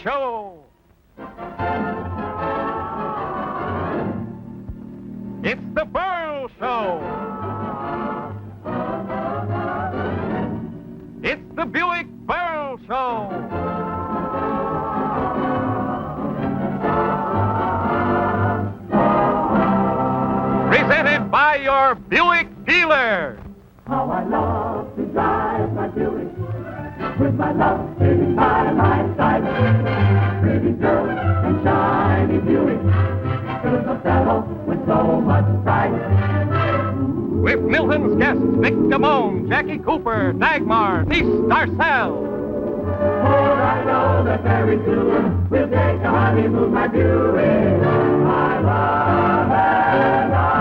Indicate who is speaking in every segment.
Speaker 1: Show. It's the Berle Show. It's the Buick-Berle Show. Presented by your Buick dealer.
Speaker 2: How I love to drive my Buick, with my love sitting by my side. Pretty girl and shiny Buick, is a fellow with so much pride.
Speaker 1: With Milton's guests, Vic Damone, Jackie Cooper, Dagmar, Niece Darcel.
Speaker 2: For I know that very soon we'll take a honeymoon, my Buick, my love and I.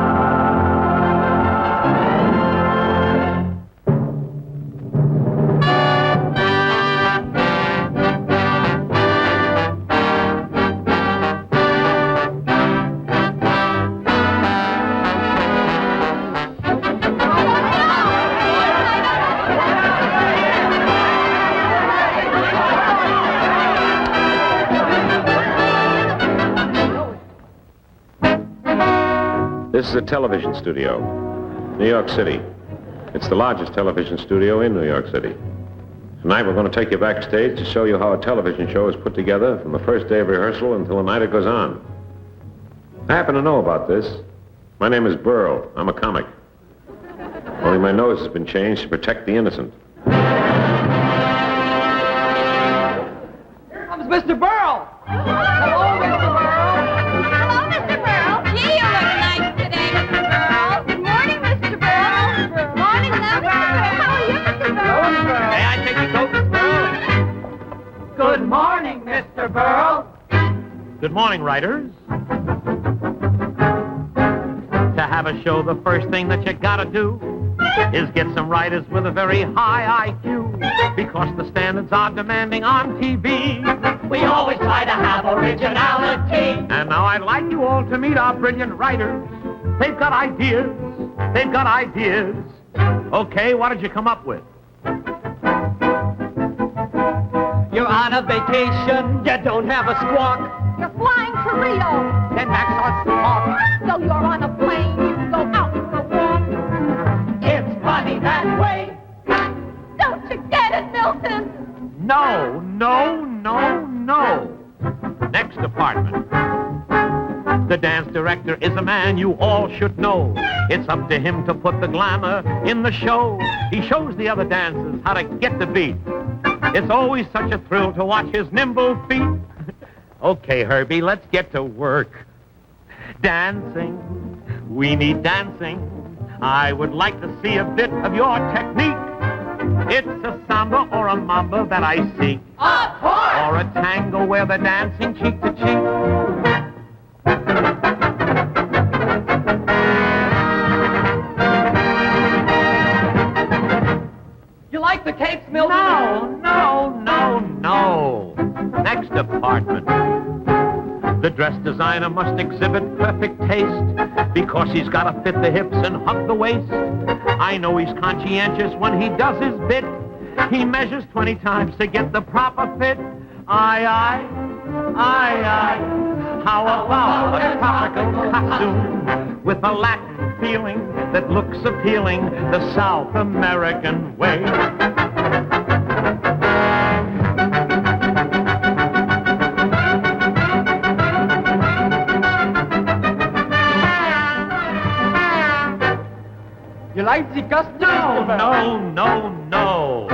Speaker 3: This is a television studio, New York City. It's the largest television studio in New York City. Tonight we're going to take you backstage to show you how a television show is put together from the first day of rehearsal until the night it goes on. I happen to know about this. My name is Berle. I'm a comic. Only my nose has been changed to protect the innocent.
Speaker 4: Here comes Mr. Berle. Hello, Mr. Berle.
Speaker 5: Hello, Mr. Berle. Gee, you look nice today, Mr. Berle. Good morning, Mr. Berle. Morning, now, Mr. Berle. How are you, Mr. Berle?
Speaker 1: May I take your coat, Miss Berle?
Speaker 4: Good morning, Mr. Berle.
Speaker 1: Good morning, writers. To have a show, the first thing that you gotta do is get some writers with a very high IQ, because the standards are demanding on TV.
Speaker 4: We always try to have originality.
Speaker 1: And now I'd like you all to meet our brilliant writers. They've got ideas. They've got ideas. Okay, what did you come up with?
Speaker 4: You're on a vacation. You don't have a squawk.
Speaker 5: You're flying to Rio.
Speaker 4: Then Max starts to talk.
Speaker 5: So you're on a plane. You go out for a walk.
Speaker 4: It's funny that way.
Speaker 5: Don't you get it, Milton?
Speaker 1: No, no, no, no. Next department. The dance director is a man you all should know. It's up to him to put the glamour in the show. He shows the other dancers how to get the beat. It's always such a thrill to watch his nimble feet. Okay, Herbie, let's get to work. Dancing. We need dancing. I would like to see a bit of your technique. It's a samba or a mamba that I seek.
Speaker 4: Of course.
Speaker 1: Or a tango where they're dancing cheek to cheek.
Speaker 4: You like the cakes, Milton?
Speaker 1: No, no, no, no. Next department. The dress designer must exhibit perfect taste, because he's got to fit the hips and hug the waist. I know he's conscientious when he does his bit. He measures 20 times to get the proper fit. Aye, aye, aye, aye. How about a tropical costume with a Latin feeling that looks appealing the South American way?
Speaker 4: You like the costume?
Speaker 1: No, no, no, no.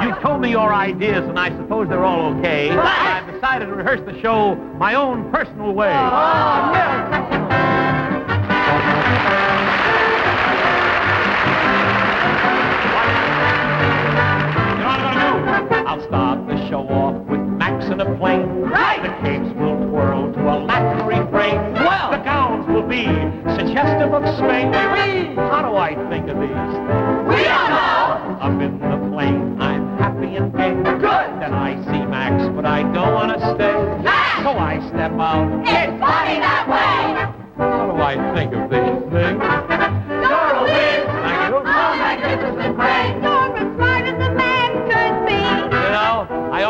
Speaker 1: You told me your ideas, and I suppose they're all okay. I've decided to rehearse the show my own personal way. You know what I'm going to do? I'll start the show off with Max in a plane.
Speaker 4: Right.
Speaker 1: The capes will twirl to a Latin refrain.
Speaker 4: Well.
Speaker 1: The gowns will be suggestive of Spain.
Speaker 4: Oui.
Speaker 1: How do I think of these things?
Speaker 4: We don't know.
Speaker 1: Up in the plane, I'm happy and gay.
Speaker 4: Good.
Speaker 1: Then I see Max, but I don't want to stay.
Speaker 4: Max!
Speaker 1: So I step out.
Speaker 4: It's funny that way.
Speaker 1: How do I think of these things?
Speaker 4: You're a whiz.
Speaker 1: Thank you.
Speaker 4: Oh, magnificent brain.
Speaker 5: You're a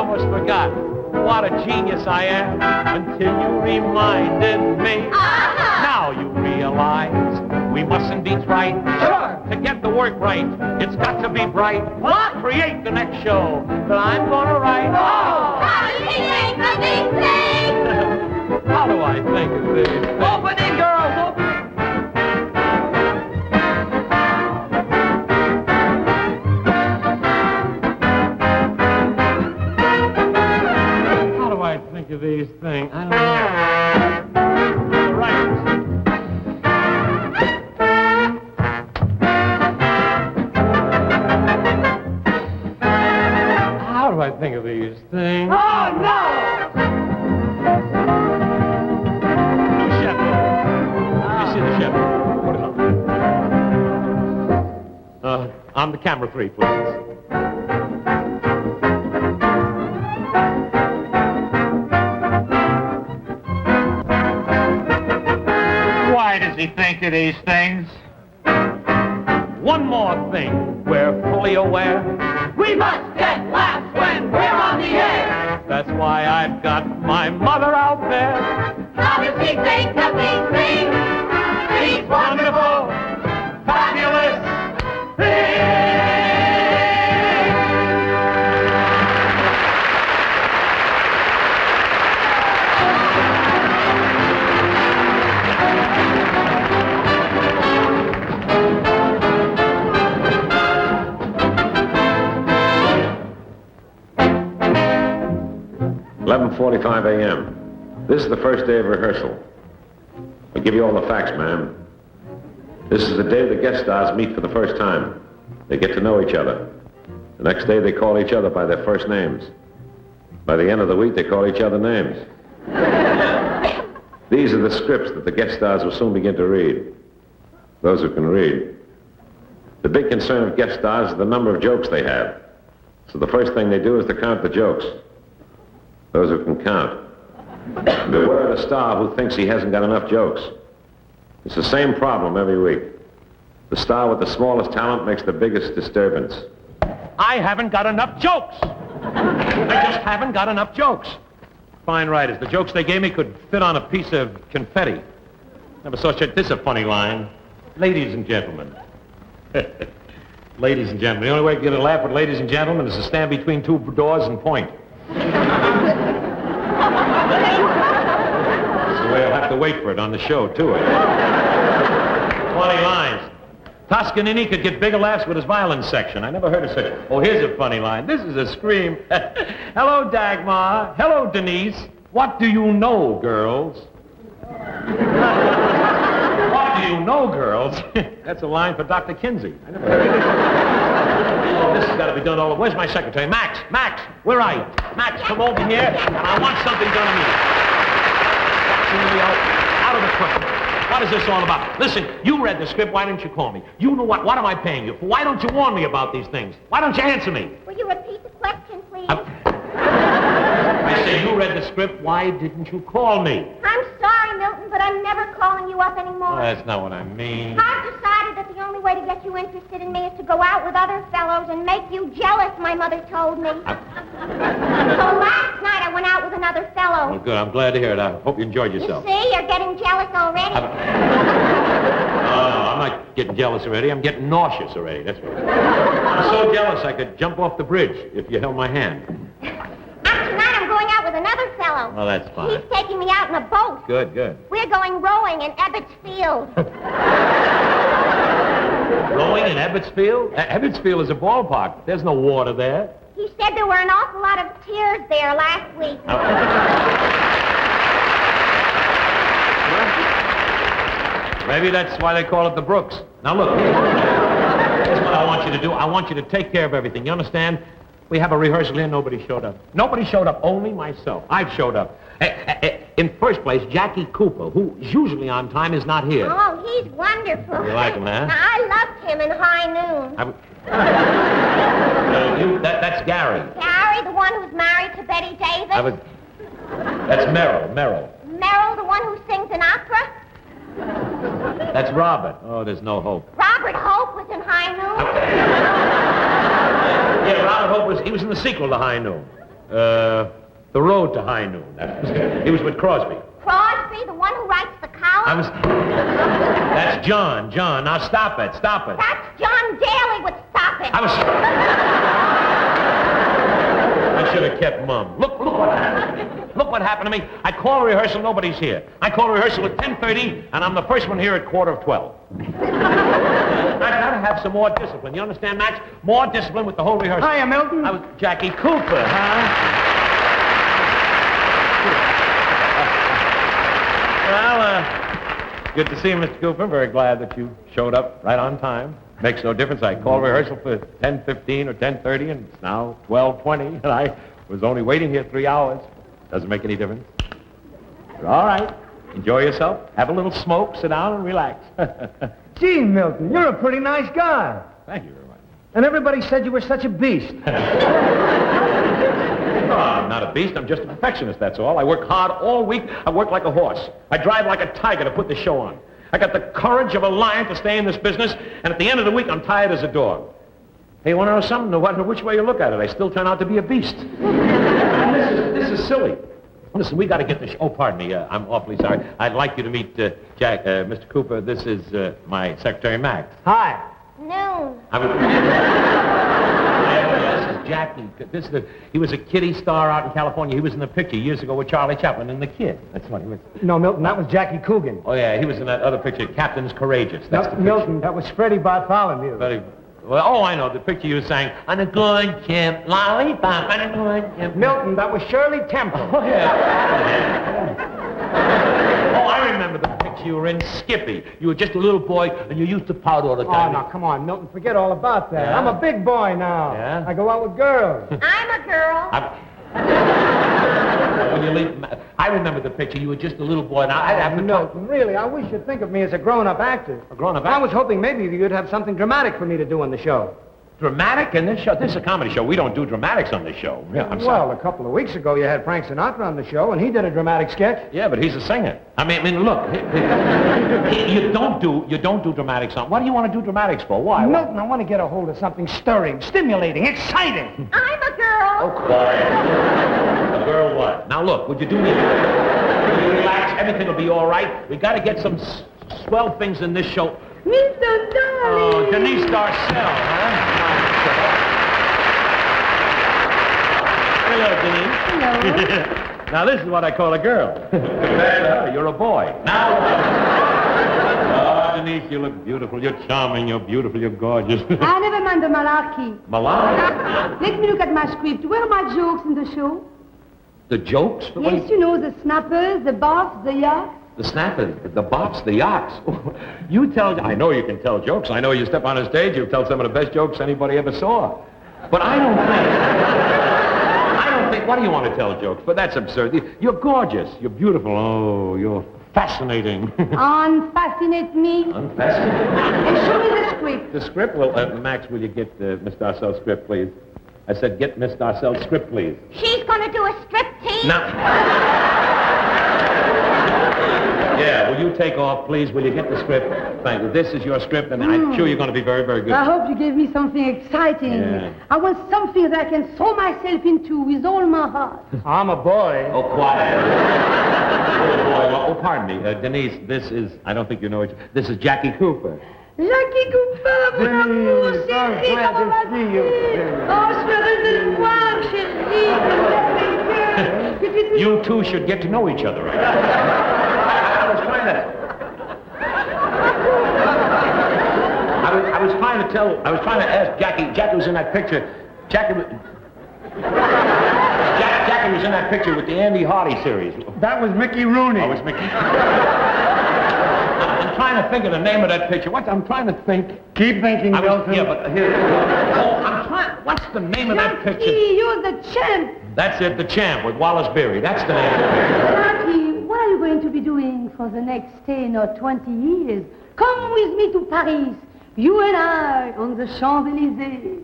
Speaker 1: almost forgot. What a genius I am until you reminded me. Now you realize we mustn't be trite.
Speaker 4: Sure.
Speaker 1: To get the work right, it's got to be bright.
Speaker 4: What?
Speaker 1: Create the next show that I'm gonna write.
Speaker 4: Oh!
Speaker 5: How do you think of these things?
Speaker 1: How do I think of these things?
Speaker 4: Open it, girls, open it.
Speaker 1: How do I think of these things? I don't know. The writers. How do I think of these things?
Speaker 4: Oh, no!
Speaker 1: Chef. You see the chef. Put it on. On the camera 3, please. Why does he think of these things? One more thing, we're fully aware.
Speaker 4: We must get laughs when we're on the air.
Speaker 1: That's why I've got my mother out there.
Speaker 5: How does he think of these things?
Speaker 1: These wonderful, fabulous things.
Speaker 3: 11:45 a.m. This is the first day of rehearsal. I'll give you all the facts, ma'am. This is the day the guest stars meet for the first time. They get to know each other. The next day, they call each other by their first names. By the end of the week, they call each other names. These are the scripts that the guest stars will soon begin to read. Those who can read. The big concern of guest stars is the number of jokes they have. So the first thing they do is to count the jokes. Those who can count. Beware of the star who thinks he hasn't got enough jokes. It's the same problem every week. The star with the smallest talent makes the biggest disturbance.
Speaker 1: I haven't got enough jokes. I just haven't got enough jokes. Fine writers. The jokes they gave me could fit on a piece of confetti. Never saw shit. This is a funny line. Ladies and gentlemen. Ladies and gentlemen. The only way to get a laugh with ladies and gentlemen is to stand between two doors and point. That's the way I'll have to wait for it on the show, too. 20 lines. Toscanini could get bigger laughs with his violin section. I never heard of such. Oh, here's a funny line. This is a scream. Hello, Dagmar. Hello, Denise. What do you know, girls? What do you know, girls? That's a line for Dr. Kinsey. I never heard of it. Oh, this has got to be done all over. Where's my secretary? Max, where are you? Max, come over here, and I want something done immediately. Out of the question. What is this all about? Listen, you read the script. Why didn't you call me? You know what? What am I paying you for? Why don't you warn me about these things? Why don't you answer me?
Speaker 5: Will you repeat the question, please?
Speaker 1: I say you read the script. Why didn't you call me?
Speaker 5: I'm sorry, Milton, but I'm never calling you up anymore.
Speaker 1: That's not what I mean.
Speaker 5: I've decided that the only way to get you interested in me is to go out with other fellows and make you jealous, my mother told me. So last night I went out with another fellow.
Speaker 1: Well, good. I'm glad to hear it. I hope you enjoyed
Speaker 5: You
Speaker 1: yourself.
Speaker 5: see, you're getting jealous already.
Speaker 1: No, I'm not getting jealous already. I'm getting nauseous already. That's what. I'm so jealous I could jump off the bridge if you held my hand.
Speaker 5: Tonight I'm going out with another fellow.
Speaker 1: Well, that's fine.
Speaker 5: He's taking me out in a boat.
Speaker 1: Good.
Speaker 5: We're going rowing in Ebbets Field.
Speaker 1: Rowing in Ebbets Field? Ebbets Field is a ballpark. There's no water there.
Speaker 5: He said there were an awful lot of tears there last week.
Speaker 1: Maybe that's why they call it the Brooks. Now, look. Here's what I want you to do. I want you to take care of everything. You understand? We have a rehearsal here. Nobody showed up. Nobody showed up. Only myself. I've showed up. In first place, Jackie Cooper, who is usually on time, is not here.
Speaker 5: Oh, he's wonderful.
Speaker 1: You like him, huh?
Speaker 5: Now, I loved him in High Noon.
Speaker 1: That's Gary.
Speaker 5: Gary, the one who's married to Betty Davis.
Speaker 1: That's Merrill.
Speaker 5: Merrill, the one who sings in opera.
Speaker 1: That's Robert. Oh, there's no hope.
Speaker 5: Robert Hope was in High Noon.
Speaker 1: Yeah, Robert Hope he was in the sequel to High Noon. The Road to High Noon. He was with Crosby.
Speaker 5: Crosby, the one who writes the column?
Speaker 1: That's John. Now stop it.
Speaker 5: That's John Daly with Stop It.
Speaker 1: I should have kept mum. Look what happened. Look what happened to me. I call a rehearsal, nobody's here. I call a rehearsal at 10:30, and I'm the first one here at 11:15. I've got to have some more discipline. You understand, Max? More discipline with the whole rehearsal.
Speaker 4: Hiya, Milton.
Speaker 1: I was Jackie Cooper, huh? Well, good to see you, Mr. Cooper. Very glad that you showed up right on time. Makes no difference. I called rehearsal for 10:15 or 10:30, and it's now 12:20, and I was only waiting here 3 hours. Doesn't make any difference. But all right. Enjoy yourself. Have a little smoke. Sit down and relax.
Speaker 4: Gee, Milton, you're a pretty nice guy.
Speaker 1: Thank you very much.
Speaker 4: And everybody said you were such a beast.
Speaker 1: No, I'm not a beast. I'm just a perfectionist, that's all. I work hard all week. I work like a horse. I drive like a tiger to put the show on. I got the courage of a lion to stay in this business, and at the end of the week, I'm tired as a dog. Hey, you want to know something? No matter which way you look at it, I still turn out to be a beast. This is silly. Listen, we got to get the show. Oh, pardon me. I'm awfully sorry. I'd like you to meet Mr. Cooper. This is my secretary, Max.
Speaker 4: Hi.
Speaker 5: Noon.
Speaker 1: This is Jackie. He was a kiddie star out in California. He was in the picture years ago with Charlie Chaplin and the Kid. That's what he was.
Speaker 4: No, Milton, that was Jackie Coogan.
Speaker 1: Oh, yeah, he was in that other picture, Captain's Courageous. That's the picture.
Speaker 4: Milton, that was Freddie Bartholomew.
Speaker 1: Well, I know, the picture you sang, on a good chip, lollipop, on a good chip.
Speaker 4: Milton, that was Shirley Temple.
Speaker 1: Oh, yeah. Oh, I remember the picture you were in, Skippy. You were just a little boy, and you used to pout all the time.
Speaker 4: Oh, now, come on, Milton, forget all about that.
Speaker 1: Yeah?
Speaker 4: I'm a big boy now.
Speaker 1: Yeah?
Speaker 4: I go out with girls.
Speaker 5: I'm a girl.
Speaker 1: When you leave, I remember the picture. You were just a little boy. Now, I'd have to
Speaker 4: Milton, really, I wish you'd think of me as a grown-up actor.
Speaker 1: A grown-up
Speaker 4: I
Speaker 1: actor?
Speaker 4: was hoping maybe you'd have something dramatic for me to do on the show.
Speaker 1: Dramatic in this show? This is a comedy show. We don't do dramatics on this show. Yeah, I'm sorry.
Speaker 4: Well, a couple of weeks ago, you had Frank Sinatra on the show, and he did a dramatic sketch.
Speaker 1: Yeah, but he's a singer. I mean, look, you don't do dramatics on. What do you want to do dramatics for? Why?
Speaker 4: Milton, I want to get a hold of something stirring, stimulating, exciting.
Speaker 5: I'm a girl.
Speaker 1: Oh, quiet. A girl what? Now, look, would you do me a favor? Will you relax? Everything will be all right. We got to get some swell things in this show.
Speaker 5: Mr. Darling.
Speaker 1: Oh, Denise Darcell, huh? Hello, Denise.
Speaker 5: Hello.
Speaker 1: Now, this is what I call a girl. Compared to her, you're a boy. Now, oh, Denise, you look beautiful. You're charming. You're beautiful. You're gorgeous.
Speaker 6: I never mind the malarkey.
Speaker 1: Malarkey?
Speaker 6: Let me look at my script. Where are my jokes in the show?
Speaker 1: The jokes?
Speaker 6: Yes, you know, the snappers, the bops, the yachts.
Speaker 1: The snappers, the bops, the yachts. You tell... I know you can tell jokes. I know you step on a stage, you tell some of the best jokes anybody ever saw. But I don't think... What do you want to tell jokes? But that's absurd. You're gorgeous. You're beautiful. Oh, you're fascinating.
Speaker 6: Unfascinate me.
Speaker 1: Unfascinating?
Speaker 6: And show me the script.
Speaker 1: The script? Well, Max, will you get Miss Darcell's script, please? I said, get Miss Darcell's script, please.
Speaker 5: She's going to do a striptease?
Speaker 1: Now... Yeah, will you take off, please? Will you get the script? Thank you. This is your script, and I'm sure you're going to be very, very good.
Speaker 6: I hope you gave me something exciting.
Speaker 1: Yeah.
Speaker 6: I want something that I can throw myself into with all my heart.
Speaker 4: I'm a boy.
Speaker 1: Oh, quiet. Oh, boy. Oh, pardon me. Denise, this is... I don't think you know it. This is Jackie Cooper.
Speaker 6: Jackie Cooper, mon amour, chérie, comment vas-tu? Oh, je suis heureuse de te voir, chérie.
Speaker 1: You two should get to know each other. Right? I was trying to ask Jackie. Jackie was in that picture. Jackie was in that picture with the Andy Hardy series.
Speaker 4: That was Mickey Rooney.
Speaker 1: Oh, it was Mickey. I'm trying to think of the name of that picture. I'm trying to think.
Speaker 4: Keep thinking, Milton.
Speaker 1: Yeah, but here. Oh, I'm trying. What's the name of that picture?
Speaker 6: Jackie, you're the champ.
Speaker 1: That's it, The Champ with Wallace Beery. That's the name of the picture.
Speaker 6: Jackie, what are you going to be doing for the next 10 or 20 years? Come with me to Paris. You and I on the Champs-Élysées.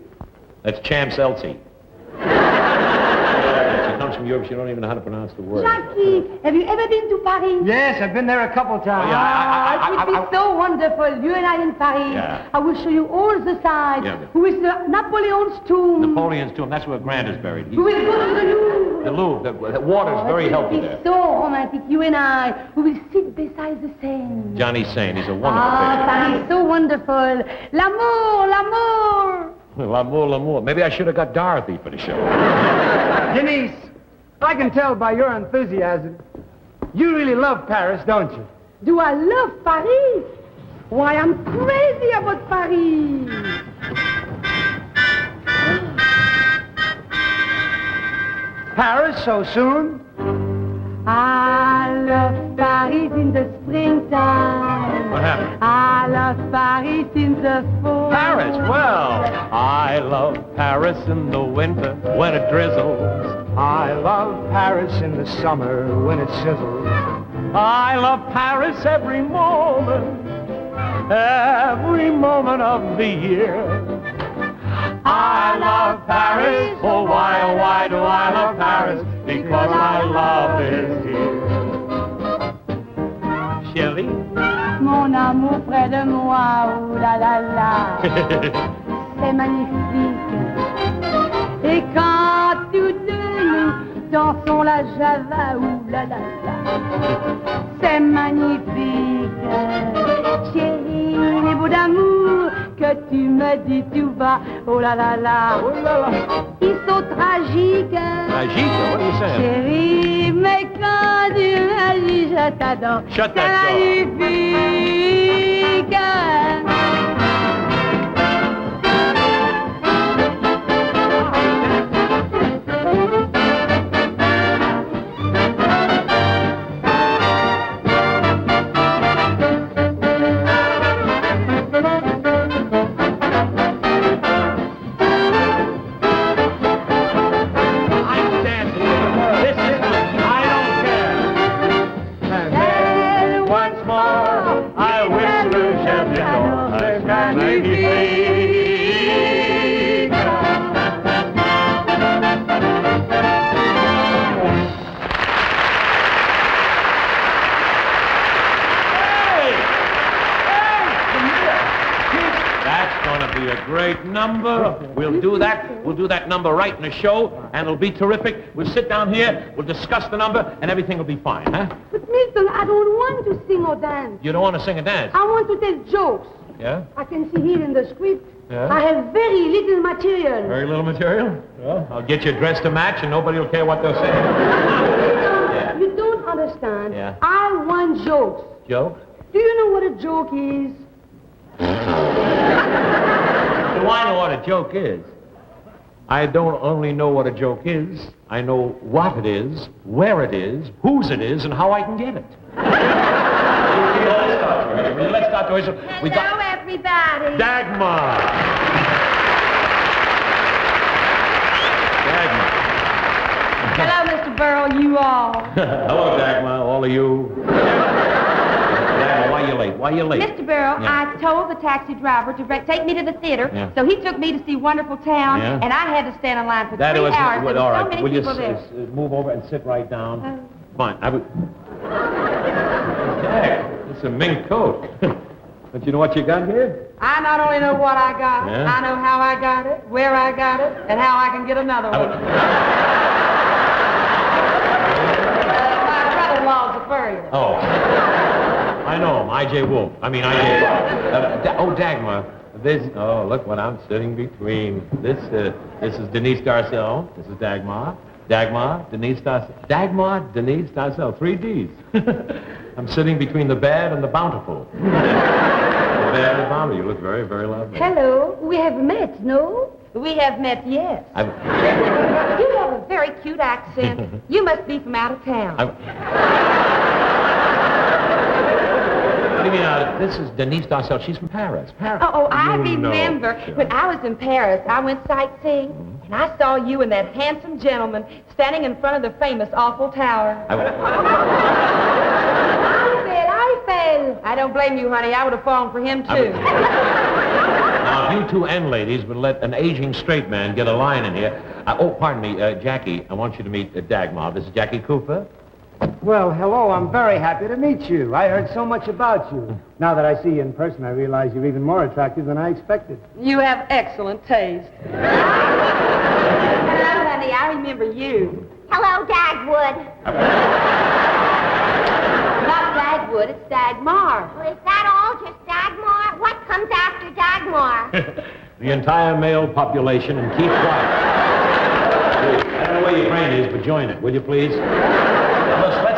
Speaker 1: That's Champs Elsie. No,
Speaker 3: comes from Europe, she don't even know how to pronounce the word.
Speaker 6: Jackie, have you ever been to Paris?
Speaker 7: Yes, I've been there a couple times.
Speaker 6: It would be so wonderful, you and I in Paris.
Speaker 3: Yeah.
Speaker 6: I will show you all the sights.
Speaker 3: Yeah.
Speaker 6: Who is Napoleon's tomb?
Speaker 3: Napoleon's tomb, that's where Grant is buried.
Speaker 6: We will go to the Louvre.
Speaker 3: The Louvre, the water's very healthy
Speaker 6: It
Speaker 3: there.
Speaker 6: will be so romantic, you and I. We will sit beside the Seine.
Speaker 3: Johnny Saint, he's a wonderful
Speaker 6: Paris, so wonderful. L'amour, l'amour.
Speaker 3: patient. L'amour, l'amour. Maybe I should have got Dorothy for the show.
Speaker 7: Denise, I can tell by your enthusiasm. You really love Paris, don't you?
Speaker 6: Do I love Paris? Why, I'm crazy about Paris.
Speaker 7: Paris so soon?
Speaker 6: I love Paris in the springtime.
Speaker 3: What happened?
Speaker 6: I love Paris in the fall.
Speaker 1: Paris, well, I love Paris in the winter when it drizzles.
Speaker 7: I love Paris in the summer when it sizzles.
Speaker 1: I love Paris every moment of the year. I love Paris, oh why do I love Paris? Because my love is here. Chérie?
Speaker 6: Mon amour près de moi, oh la la la. C'est magnifique. Et quand tous deux nous dansons la java, oh la la la. C'est magnifique. Chérie, les mots d'amour que tu me dis tout bas, oh la la la. Ils sont tragiques.
Speaker 1: Tragique? What are you saying?
Speaker 6: Chérie, mais quand tu me dis je t'adore,
Speaker 1: Shut
Speaker 6: c'est
Speaker 1: that
Speaker 6: magnifique.
Speaker 1: Great number. We'll do that. We'll do that number right in the show, and it'll be terrific. We'll sit down here, we'll discuss the number, and everything will be fine, huh?
Speaker 6: But Milton, I don't want to sing or dance.
Speaker 1: You don't want to sing and dance?
Speaker 6: I want to tell jokes.
Speaker 1: Yeah?
Speaker 6: I can see here in the script.
Speaker 1: Yeah?
Speaker 6: I have very little material.
Speaker 1: Very little material? Well, I'll get you dressed to match, and nobody will care what they'll say.
Speaker 6: You don't understand.
Speaker 1: Yeah.
Speaker 6: I want jokes.
Speaker 1: Joke?
Speaker 6: Do you know what a joke is?
Speaker 1: Do I know what a joke is? I don't only know what a joke is, I know what it is, where it is, whose it is, and how I can get it. Let's start to it. We got
Speaker 5: Hello, everybody.
Speaker 1: Dagmar. Dagmar.
Speaker 6: Hello, Mr. Burrell, you all.
Speaker 1: Hello, Dagmar, all of you. Dagmar, why you late? Why you late?
Speaker 5: Mr. Burrell,
Speaker 1: Yeah.
Speaker 5: I told the taxi driver to take me to the theater,
Speaker 1: Yeah.
Speaker 5: so he took me to see Wonderful Town,
Speaker 1: Yeah.
Speaker 5: and I had to stand in line for 3
Speaker 1: That was
Speaker 5: hours. There were
Speaker 1: all
Speaker 5: so
Speaker 1: right.
Speaker 5: many
Speaker 1: Will you
Speaker 5: people there.
Speaker 1: move over and sit right down?
Speaker 5: Oh.
Speaker 1: Fine. Dag, it's a mink coat. Don't you know what you got here?
Speaker 6: I not only know what I got,
Speaker 1: Yeah?
Speaker 6: I know how I got it, where I got it, and how I can get another one. My brother-in-law's a furrier.
Speaker 1: Oh. I know him, I.J. Wolf. I.J. Dagmar. Oh, look what I'm sitting between. This is Denise Darcel. This is Dagmar. Dagmar, Denise Darcel. Dagmar, Denise Darcel. 3 Ds. I'm sitting between the bad and the bountiful. The bad and the bountiful. You look very, very lovely.
Speaker 6: Hello, we have met, no?
Speaker 5: We have met, yes.
Speaker 1: I'm-
Speaker 5: You have a very cute accent. You must be from out of town.
Speaker 1: What do you mean, this is Denise Darcel. She's from Paris. Paris.
Speaker 5: Oh, I
Speaker 1: You know.
Speaker 5: remember.
Speaker 1: Sure.
Speaker 5: When I was in Paris, I went sightseeing, and I saw you and that handsome gentleman standing in front of the famous Eiffel Tower. Eiffel. I don't
Speaker 6: don't blame you, honey. I would have fallen for him, too.
Speaker 1: Now, if you two N ladies would let an aging straight man get a line in here. Oh, pardon me, Jackie, I want you to meet Dagmar. This is Jackie Cooper.
Speaker 7: Well, hello. I'm very happy to meet you. I heard so much about you. Now that I see you in person, I realize you're even more attractive than I expected.
Speaker 6: You have excellent taste. Hello, honey. I remember you.
Speaker 5: Hello, Dagwood.
Speaker 6: Not Dagwood, it's Dagmar.
Speaker 5: Well, is that all? Just Dagmar? What comes after Dagmar?
Speaker 1: The entire male population, and keep quiet. I don't know where your brain is, but join it, will you please?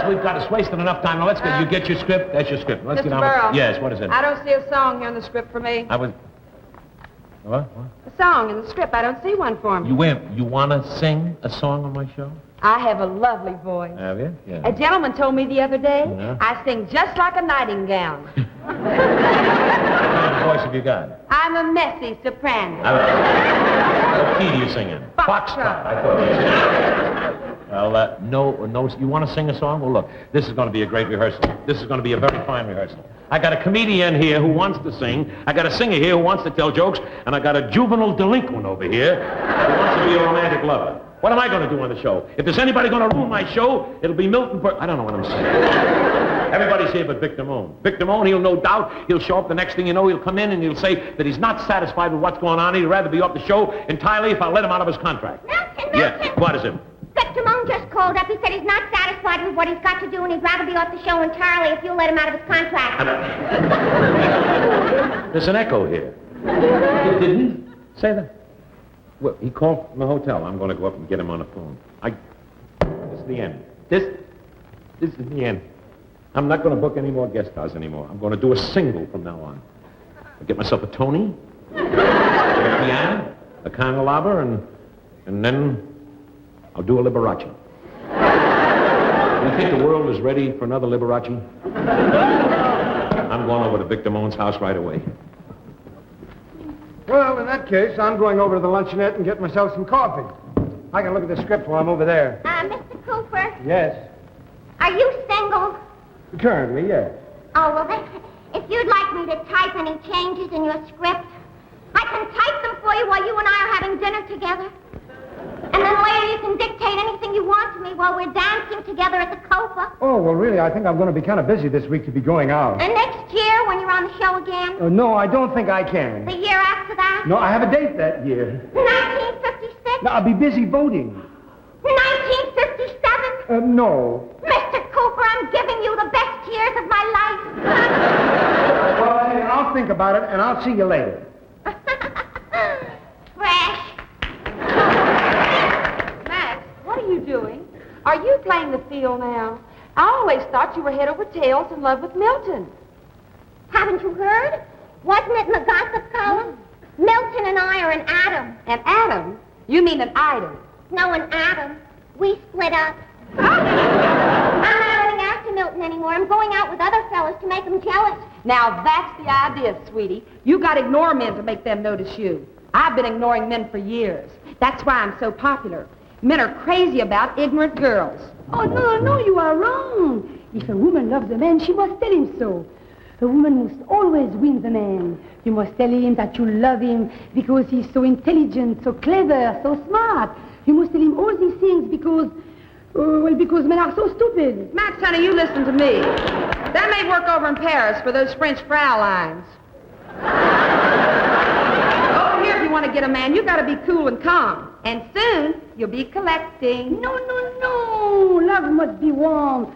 Speaker 1: We've got us wasting enough time. Now, let's get, you get your script? That's your script. Let's
Speaker 6: Mr.
Speaker 1: get on
Speaker 6: Burrell.
Speaker 1: with... Yes, what is it?
Speaker 6: I don't see a song here in the script for me.
Speaker 1: What?
Speaker 6: A song in the script. I don't see one for me.
Speaker 1: You want to sing a song on my show?
Speaker 6: I have a lovely voice.
Speaker 1: Have you? Yeah.
Speaker 6: A gentleman told me the other day,
Speaker 1: Yeah.
Speaker 6: I sing just like a nightingale.
Speaker 1: What kind of voice have you got?
Speaker 6: I'm a messy soprano.
Speaker 1: What key do you sing in?
Speaker 6: Foxtrot.
Speaker 1: I thought you Well, no, you want to sing a song? Well, look, this is going to be a great rehearsal. This is going to be a very fine rehearsal. I got a comedian here who wants to sing. I got a singer here who wants to tell jokes. And I got a juvenile delinquent over here who wants to be a romantic lover. What am I going to do on the show? If there's anybody going to ruin my show, it'll be Milton I don't know what I'm saying. Everybody's here but Vic Damone. Vic Damone, he'll no doubt, he'll show up. The next thing you know, he'll come in and he'll say that he's not satisfied with what's going on. He'd rather be off the show entirely if I let him out of his contract.
Speaker 5: Milton!
Speaker 1: Yeah, what is it?
Speaker 5: Vic Damone just called up. He said he's not satisfied with what he's got to do and he'd rather be off the show entirely if you let him out of his contract.
Speaker 1: There's an echo here. Did he say that? Well, he called from the hotel. I'm going to go up and get him on the phone. This is the end. This is the end. I'm not going to book any more guest stars anymore. I'm going to do a single from now on. I'll get myself a Tony, a piano, a candelabra, and then I'll do a Liberace. You think the world is ready for another Liberace? I'm going over to Vic Damone's house right away.
Speaker 7: Well, in that case, I'm going over to the luncheonette and get myself some coffee. I can look at the script while I'm over there.
Speaker 5: Mr. Cooper,
Speaker 7: Yes.
Speaker 5: are you single?
Speaker 7: Currently, yes.
Speaker 5: Oh, well, then, if you'd like me to type any changes in your script, I can type them for you while you and I are having dinner together. And then later you can dictate anything you want to me while we're dancing together at the Copa.
Speaker 7: Oh, well, really, I think I'm going to be kind of busy this week to be going out.
Speaker 5: And next year, when you're on the show again?
Speaker 7: No, I don't think I can.
Speaker 5: The year after that?
Speaker 7: No, I have a date that year.
Speaker 5: 1956?
Speaker 7: No, I'll be busy voting.
Speaker 5: 1957?
Speaker 7: No.
Speaker 5: Mr. Cooper, I'm giving you the best years of my life.
Speaker 7: Well, I'll think about it, and I'll see you later.
Speaker 5: Fresh.
Speaker 6: Max, what are you doing? Are you playing the field now? I always thought you were head over tails in love with Milton.
Speaker 5: Haven't you heard? Wasn't it in the gossip column? Milton and I are an atom.
Speaker 6: An atom? You mean an item?
Speaker 5: No, an atom. We split up. I'm not running after Milton anymore. I'm going out with other fellas to make them jealous.
Speaker 6: Now that's the idea, sweetie. You got to ignore men to make them notice you. I've been ignoring men for years. That's why I'm so popular. Men are crazy about ignorant girls.
Speaker 8: Oh, no, you are wrong. If a woman loves a man, she must tell him so. A woman must always win the man. You must tell him that you love him because he's so intelligent, so clever, so smart. You must tell him all these things because men are so stupid.
Speaker 6: Max, honey, you listen to me. That may work over in Paris for those French Fraulines. Over here, if you want to get a man, you got to be cool and calm. And soon, you'll be collecting.
Speaker 8: No. Love must be warm.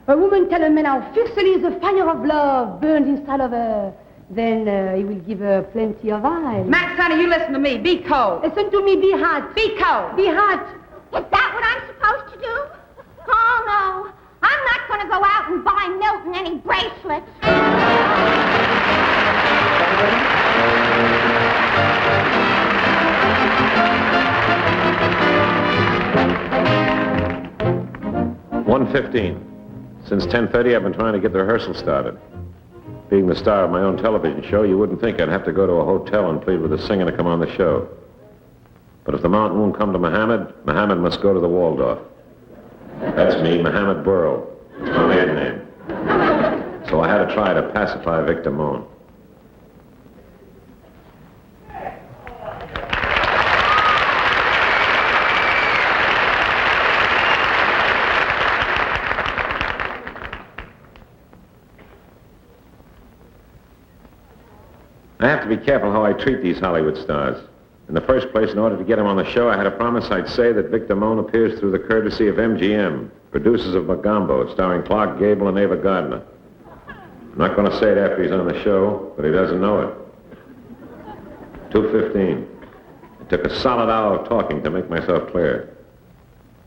Speaker 8: A woman tell a man how fiercely the fire of love burns inside of her. Then he will give her plenty of eyes.
Speaker 6: Max, honey, you listen to me. Be cold.
Speaker 8: Listen to me, be hot.
Speaker 6: Be cold.
Speaker 8: Be hot.
Speaker 5: Is that what I'm supposed to do? Oh, no. I'm not going to go out and buy Milton any bracelets.
Speaker 3: 1:15. Since 10:30, I've been trying to get the rehearsal started. Being the star of my own television show, you wouldn't think I'd have to go to a hotel and plead with a singer to come on the show. But if the mountain won't come to Muhammad, Muhammad must go to the Waldorf. That's me, Muhammad BERLE. It's my maiden name. So I had to to try to pacify Vic Damone. I have to be careful how I treat these Hollywood stars. In the first place, in order to get them on the show, I had to promise I'd say that Vic Damone appears through the courtesy of MGM, producers of Mogambo, starring Clark Gable and Ava Gardner. I'm not going to say it after he's on the show, but he doesn't know it. 2:15. It took a solid hour of talking to make myself clear.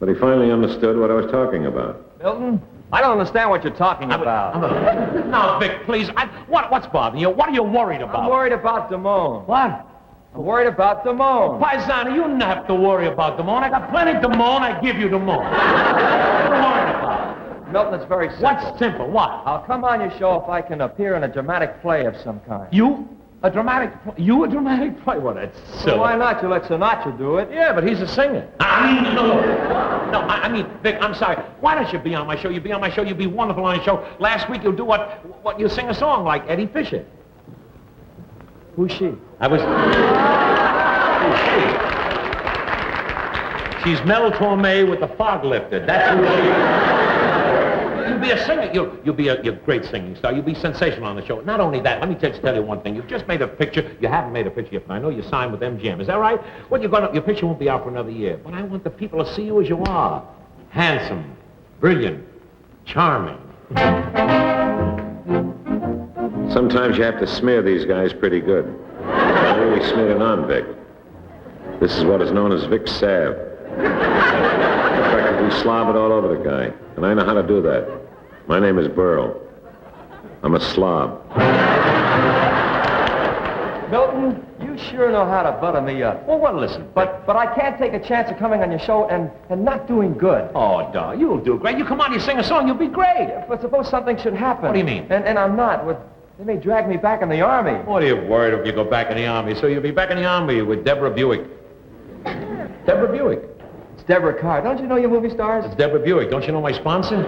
Speaker 3: But he finally understood what I was talking about.
Speaker 9: Milton, I don't understand what you're talking about.
Speaker 1: Now, Vic, please. What's bothering you? What are you worried about?
Speaker 9: I'm worried about Damone.
Speaker 1: What?
Speaker 9: I'm worried about Damone.
Speaker 1: Paisano, you don't have to worry about Damone. I got plenty of Damone. I give you Damone. What are you worried about?
Speaker 9: Milton, it's very simple.
Speaker 1: What's simple? What?
Speaker 9: I'll come on your show if I can appear in a dramatic play of some kind.
Speaker 1: You? A dramatic play? You a dramatic play? Well, that's silly.
Speaker 9: Well, why not? You let Sinatra do it.
Speaker 1: Yeah, but he's a singer. I mean, I mean, Vic, I'm sorry. Why don't you be on my show? You be on my show. You'd be wonderful on the show. Last week you'll do what you sing a song like Eddie Fisher.
Speaker 9: Who's she?
Speaker 1: I was... Who's she? She's Mel Torme with the fog lifted. That's who she is. You'll be a singer. You'll be a great singing star. You'll be sensational on the show. Not only that, let me just tell you one thing. You've just made a picture. You haven't made a picture yet, but I know you signed with MGM. Is that right? Well, your picture won't be out for another year. But I want the people to see you as you are. Handsome, brilliant, charming.
Speaker 3: Sometimes you have to smear these guys pretty good. I really smeared it on Vic. This is what is known as Vic Salve. Practically slob it all over the guy. And I know how to do that. My name is Berle. I'm a slob.
Speaker 9: Milton, you sure know how to butter me up.
Speaker 1: Well, listen.
Speaker 9: But I can't take a chance of coming on your show and not doing good.
Speaker 1: Oh, darling, you'll do great. You come on, you sing a song, you'll be great.
Speaker 9: But suppose something should happen.
Speaker 1: What do you mean?
Speaker 9: And I'm not. They may drag me back in the Army.
Speaker 1: What are you worried if you go back in the Army? So you'll be back in the Army with Deborah Buick. Deborah Buick.
Speaker 9: It's Deborah Carr. Don't you know your movie stars?
Speaker 1: It's Deborah Buick. Don't you know my sponsor?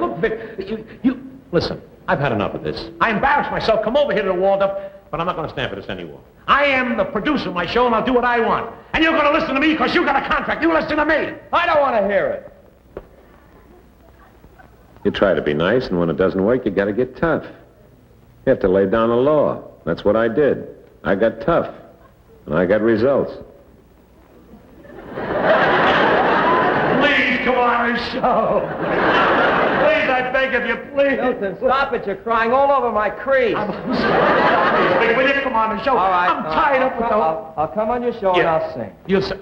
Speaker 1: Look, Vic, you... Listen, I've had enough of this. I embarrassed myself, come over here to the Waldorf, but I'm not going to stand for this anymore. I am the producer of my show, and I'll do what I want. And you're going to listen to me because you got a contract. You listen to me.
Speaker 9: I don't want to hear it.
Speaker 3: You try to be nice, and when it doesn't work, you got to get tough. You have to lay down the law. That's what I did. I got tough, and I got results.
Speaker 1: Please, come on the show. Please, I beg of you, please.
Speaker 9: Milton, stop it. You're crying all over my crease.
Speaker 1: Please, will you come on the show?
Speaker 9: All right.
Speaker 1: I'm tied up with the...
Speaker 9: I'll come on your show and I'll sing.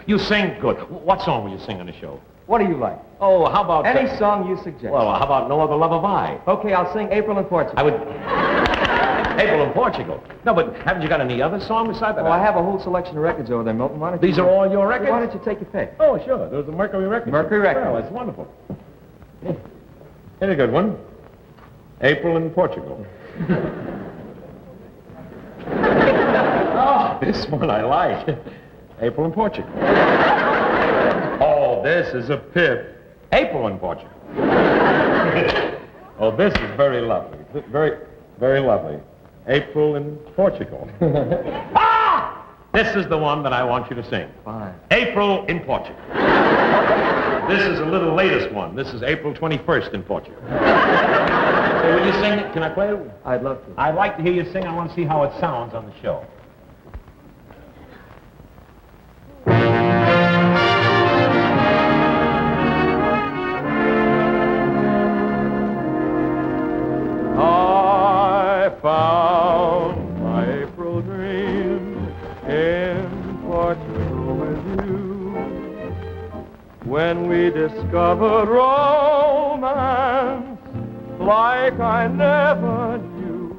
Speaker 1: You sing good. What song will you sing on the show?
Speaker 9: What do you like?
Speaker 1: Oh, how about...
Speaker 9: Any song you suggest.
Speaker 1: Well, how about No Other Love Have I?
Speaker 9: Okay, I'll sing April in Portugal.
Speaker 1: I would... April in Portugal. No, but haven't you got any other song beside that?
Speaker 9: Oh, I have a whole selection of records over there, Milton. Why don't
Speaker 1: These
Speaker 9: you...
Speaker 1: are all your records?
Speaker 9: Why don't you take your pick?
Speaker 1: Oh, sure. Those are Mercury records.
Speaker 9: Mercury records.
Speaker 1: Oh, that's wonderful. Here's a good one. April in Portugal. Oh, this one I like. April in Portugal. Oh, this is a pip. April in Portugal. Oh, this is very lovely. Very, very lovely. April in Portugal. Ah! This is the one that I want you to sing.
Speaker 9: Fine.
Speaker 1: April in Portugal. This is a little latest one. This is April 21st in Portugal. So will you sing it? Can I play it?
Speaker 9: I'd love to.
Speaker 1: I'd like to hear you sing. I want to see how it sounds on the show.
Speaker 10: I found my April dream in Portugal with you. When we discovered romance like I never knew,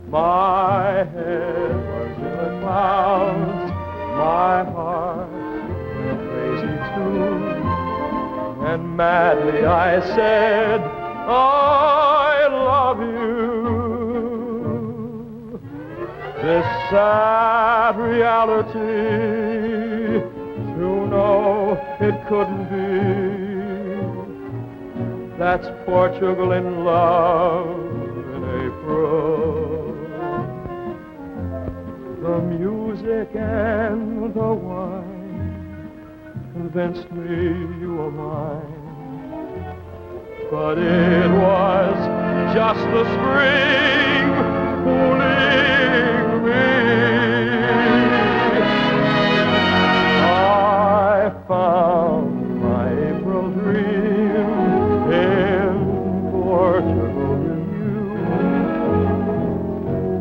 Speaker 10: my head was in the clouds, my heart went crazy too, and madly I said, I love you. This sad reality, to know it couldn't be. That's Portugal in love in April. The music and the wine convinced me you were mine. But it was just the spring fooling me. I found my April dream in Portugal with you.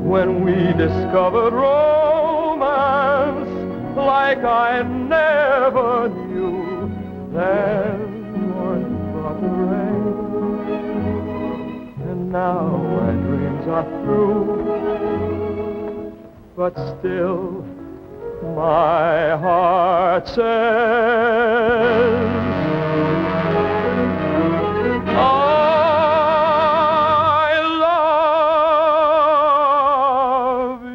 Speaker 10: When we discovered romance like I never knew, then morning brought the rain. Now my dreams are through, but still my heart says I love you.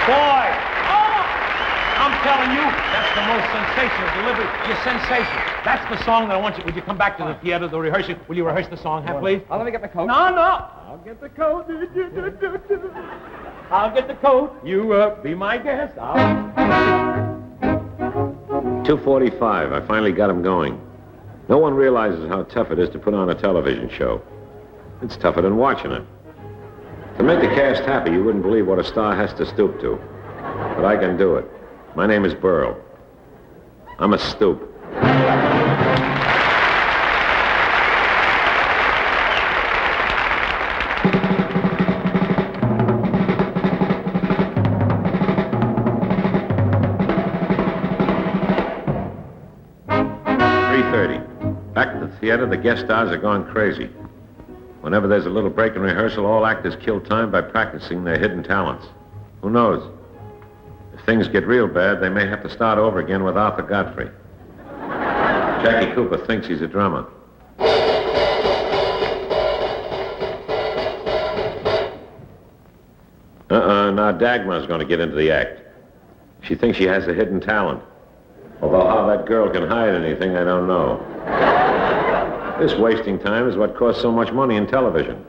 Speaker 1: Boy! I'm telling you, that's the most sensational delivery. You're sensational. That's the song that I want you. Would you come back to the theater, the rehearsal? Will you rehearse the song, please?
Speaker 9: Oh, let me get my coat.
Speaker 1: No. I'll get the coat. I'll get the coat. You be my guest.
Speaker 3: 2:45. I finally got him going. No one realizes how tough it is to put on a television show. It's tougher than watching it. To make the cast happy, you wouldn't believe what a star has to stoop to. But I can do it. My name is Berle. I'm a stoop. Back at the theater, the guest stars are going crazy. Whenever there's a little break in rehearsal, all actors kill time by practicing their hidden talents. Who knows? If things get real bad, they may have to start over again with Arthur Godfrey. Jackie Cooper thinks he's a drummer. Now Dagmar's going to get into the act. She thinks she has a hidden talent. Although how that girl can hide anything, I don't know. This wasting time is what costs so much money in television.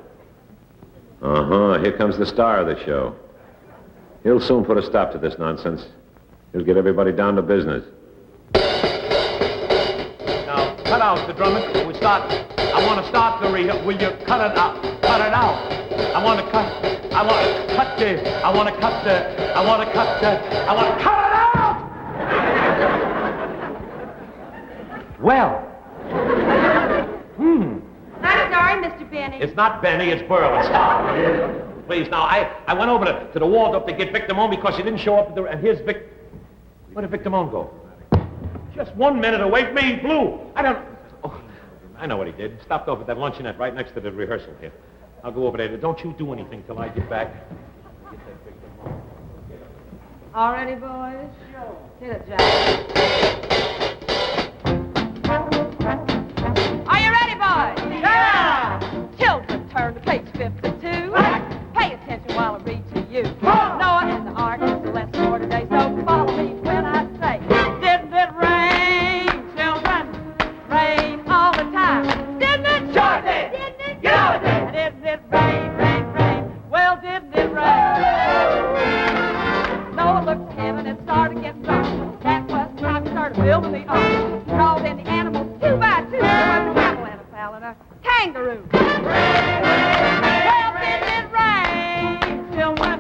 Speaker 3: Here comes the star of the show. He'll soon put a stop to this nonsense. He'll get everybody down to business.
Speaker 1: Now, cut out the drumming. I want to start the rehearsal. Will you cut it out? Cut it out. I want to cut it out. Well.
Speaker 6: I'm sorry, Mr. Benny.
Speaker 1: It's not Benny, it's Berle. Stop. Please, now, I went over to the Waldorf to get Vic Damone because he didn't show up, and here's Vic. Where did Vic Damone go? Just 1 minute away from me, Blue. I know what he did. He stopped over at that luncheonette right next to the rehearsal here. I'll go over there. Don't you do anything till I get back.
Speaker 6: All ready, boys? Sure. Hit it, Jack. Are you ready, boys? Yeah! Children, turn to page 52. Pay attention while I read to you. Noah and the Ark is the lesson for today, so follow me when I say, didn't it rain, children? Rain all the time. Didn't it? Sure did. Didn't it? You know it did. Didn't it rain, rain, rain? Well, didn't it rain? Noah looked at heaven and started getting drunk. That was the time he started building the ark. Crawled in the animals 2 by 2. There was a camel and a cow and a kangaroo. Well, didn't it rain, children?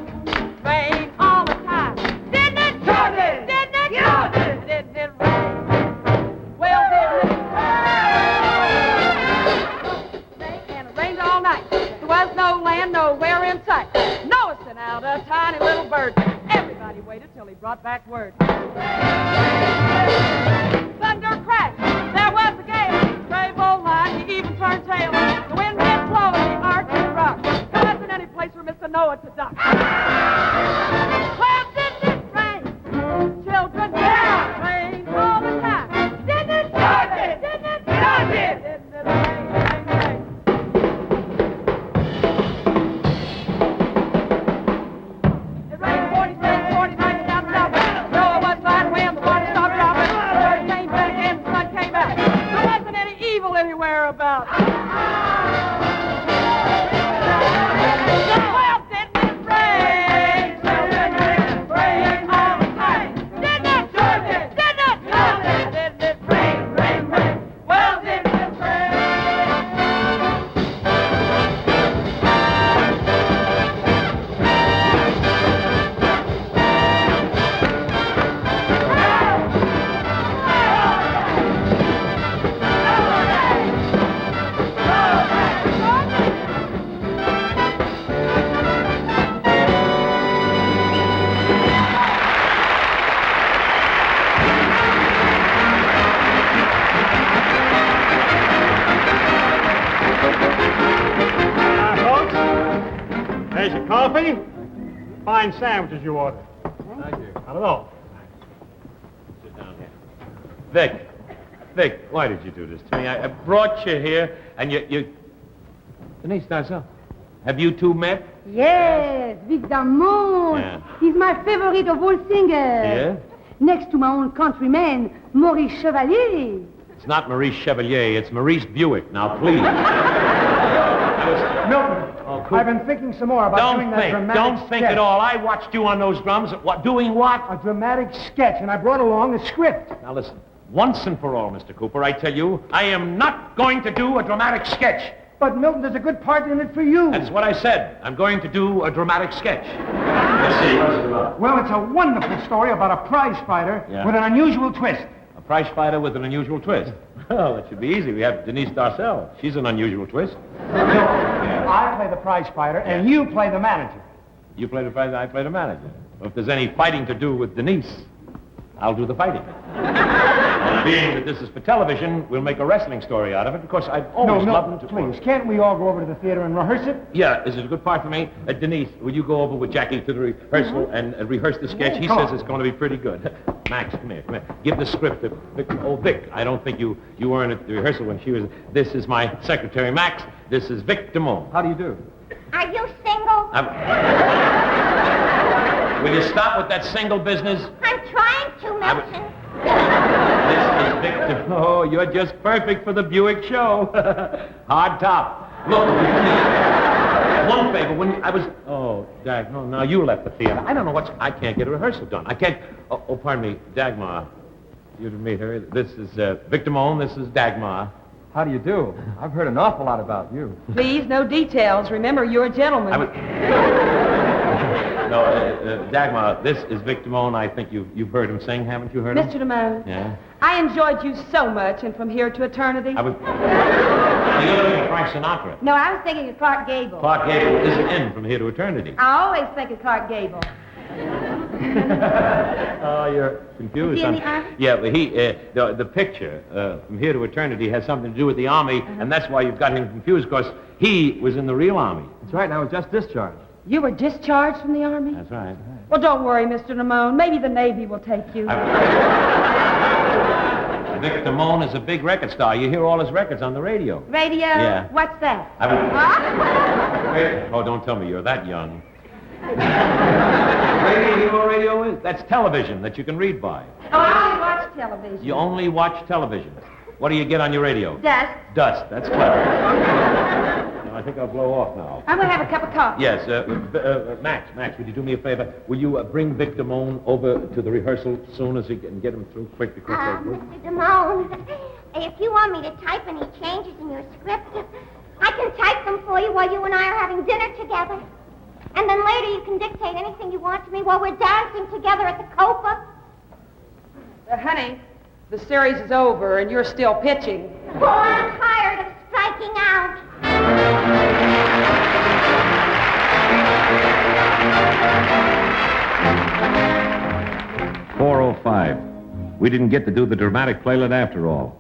Speaker 6: Rain all the time. Didn't it? Sure did. Didn't it? Sure did. Didn't it rain? Well, didn't it? And it rained all night. There was no land nowhere in sight. Noah sent out a tiny little bird. Everybody waited till he brought back word. Thunder crashed. There was a gale. Brave old line, he even turned tail. The wind did blow and the ark did rock. There wasn't any place for Mr. Noah to dock. Well, didn't it rain, children? Yeah! Rain all the time. Didn't it? Sure did. Didn't it? Sure did. Didn't it rain, rain, rain?
Speaker 7: fine sandwiches you ordered.
Speaker 1: Thank you.
Speaker 7: Not at all.
Speaker 1: Sit down here. Vic, why did you do this to me? I brought you here, and you... Denise Darcel, have you two met?
Speaker 8: Yes, Vic Damone.
Speaker 1: Yeah.
Speaker 8: He's my favorite of all singers.
Speaker 1: Yeah?
Speaker 8: Next to my own countryman, Maurice Chevalier.
Speaker 1: It's not Maurice Chevalier, it's Maurice Buick. Now, please.
Speaker 7: Milton,
Speaker 1: cool.
Speaker 7: I've been thinking some more about doing that dramatic
Speaker 1: Don't think
Speaker 7: sketch.
Speaker 1: at all. I watched you on those drums. What? Doing what?
Speaker 7: A dramatic sketch, and I brought along a script.
Speaker 1: Now, listen. Once and for all, Mr. Cooper, I tell you, I am not going to do a dramatic sketch.
Speaker 7: But, Milton, there's a good part in it for you.
Speaker 1: That's what I said. I'm going to do a dramatic sketch. Let's see. What's it about?
Speaker 7: Well, it's a wonderful story about a prize fighter with an unusual twist.
Speaker 1: A prize fighter with an unusual twist. Well, that should be easy. We have Denise Darcel. She's an unusual twist.
Speaker 7: I play the prize fighter, and you play the manager.
Speaker 1: You play the prize, I play the manager. Well, if there's any fighting to do with Denise, I'll do the fighting. And being that this is for television, we'll make a wrestling story out of it, because I've always loved to...
Speaker 7: Please, can't we all go over to the theater and rehearse it?
Speaker 1: Yeah, is it a good part for me? Denise, will you go over with Jackie to the rehearsal and rehearse the sketch? He says it's going to be pretty good. Max, come here. Give the script to Vic. Oh, Vic, I don't think you weren't at the rehearsal when she was... This is my secretary, Max. This is Vic Damone.
Speaker 9: How do you do?
Speaker 5: Are you single?
Speaker 1: Will you stop with that single business?
Speaker 5: I'm trying to, Milton.
Speaker 1: This is Vic Damone. Oh, you're just perfect for the Buick show. Hard top. Look, one favor, when I was... Oh, Dag, no, now you left the theater. I don't know what's... I can't get a rehearsal done. I can't... Oh, pardon me, Dagmar. You to meet her. This is Vic Damone. This is Dagmar.
Speaker 9: How do you do? I've heard an awful lot about you.
Speaker 6: Please, no details. Remember, you're a gentleman.
Speaker 1: No, Dagmar, this is Vic Damone. I think you've heard him sing, haven't you heard him?
Speaker 6: Mr. Damone.
Speaker 1: Yeah?
Speaker 6: I enjoyed you so much, and from here to eternity.
Speaker 1: You're looking at Frank Sinatra.
Speaker 6: No, I was thinking of Clark Gable.
Speaker 1: Clark Gable isn't in From Here to Eternity.
Speaker 6: I always think of Clark Gable.
Speaker 1: Oh, you're confused.
Speaker 6: Is he in the Army?
Speaker 1: Yeah, but the picture, From Here to Eternity, has something to do with the Army, and that's why you've got him confused, because he was in the real Army.
Speaker 9: That's right, and I was just discharged.
Speaker 6: You were discharged from the Army?
Speaker 1: That's right.
Speaker 6: Well, don't worry, Mr. Damone. Maybe the Navy will take you.
Speaker 1: Vic Damone is a big record star. You hear all his records on the radio.
Speaker 6: Radio?
Speaker 1: Yeah.
Speaker 6: What's that?
Speaker 1: Oh, don't tell me you're that young. Radio, you know what radio is? That's television that you can read by.
Speaker 6: Oh, I only watch television.
Speaker 1: You only watch television. What do you get on your radio?
Speaker 6: Dust.
Speaker 1: Dust. That's clever. I think I'll blow off now.
Speaker 6: I'm going to have a cup of coffee.
Speaker 1: Yes, Max, would you do me a favor? Will you bring Vic Damone over to the rehearsal as soon as he can get him through quick?
Speaker 5: Mr. Damone, if you want me to type any changes in your script, I can type them for you while you and I are having dinner together. And then later you can dictate anything you want to me while we're dancing together at the Copa.
Speaker 6: Honey, the series is over and you're still pitching.
Speaker 5: Oh, I'm tired of striking out.
Speaker 3: 4:05. We didn't get to do the dramatic playlet after all.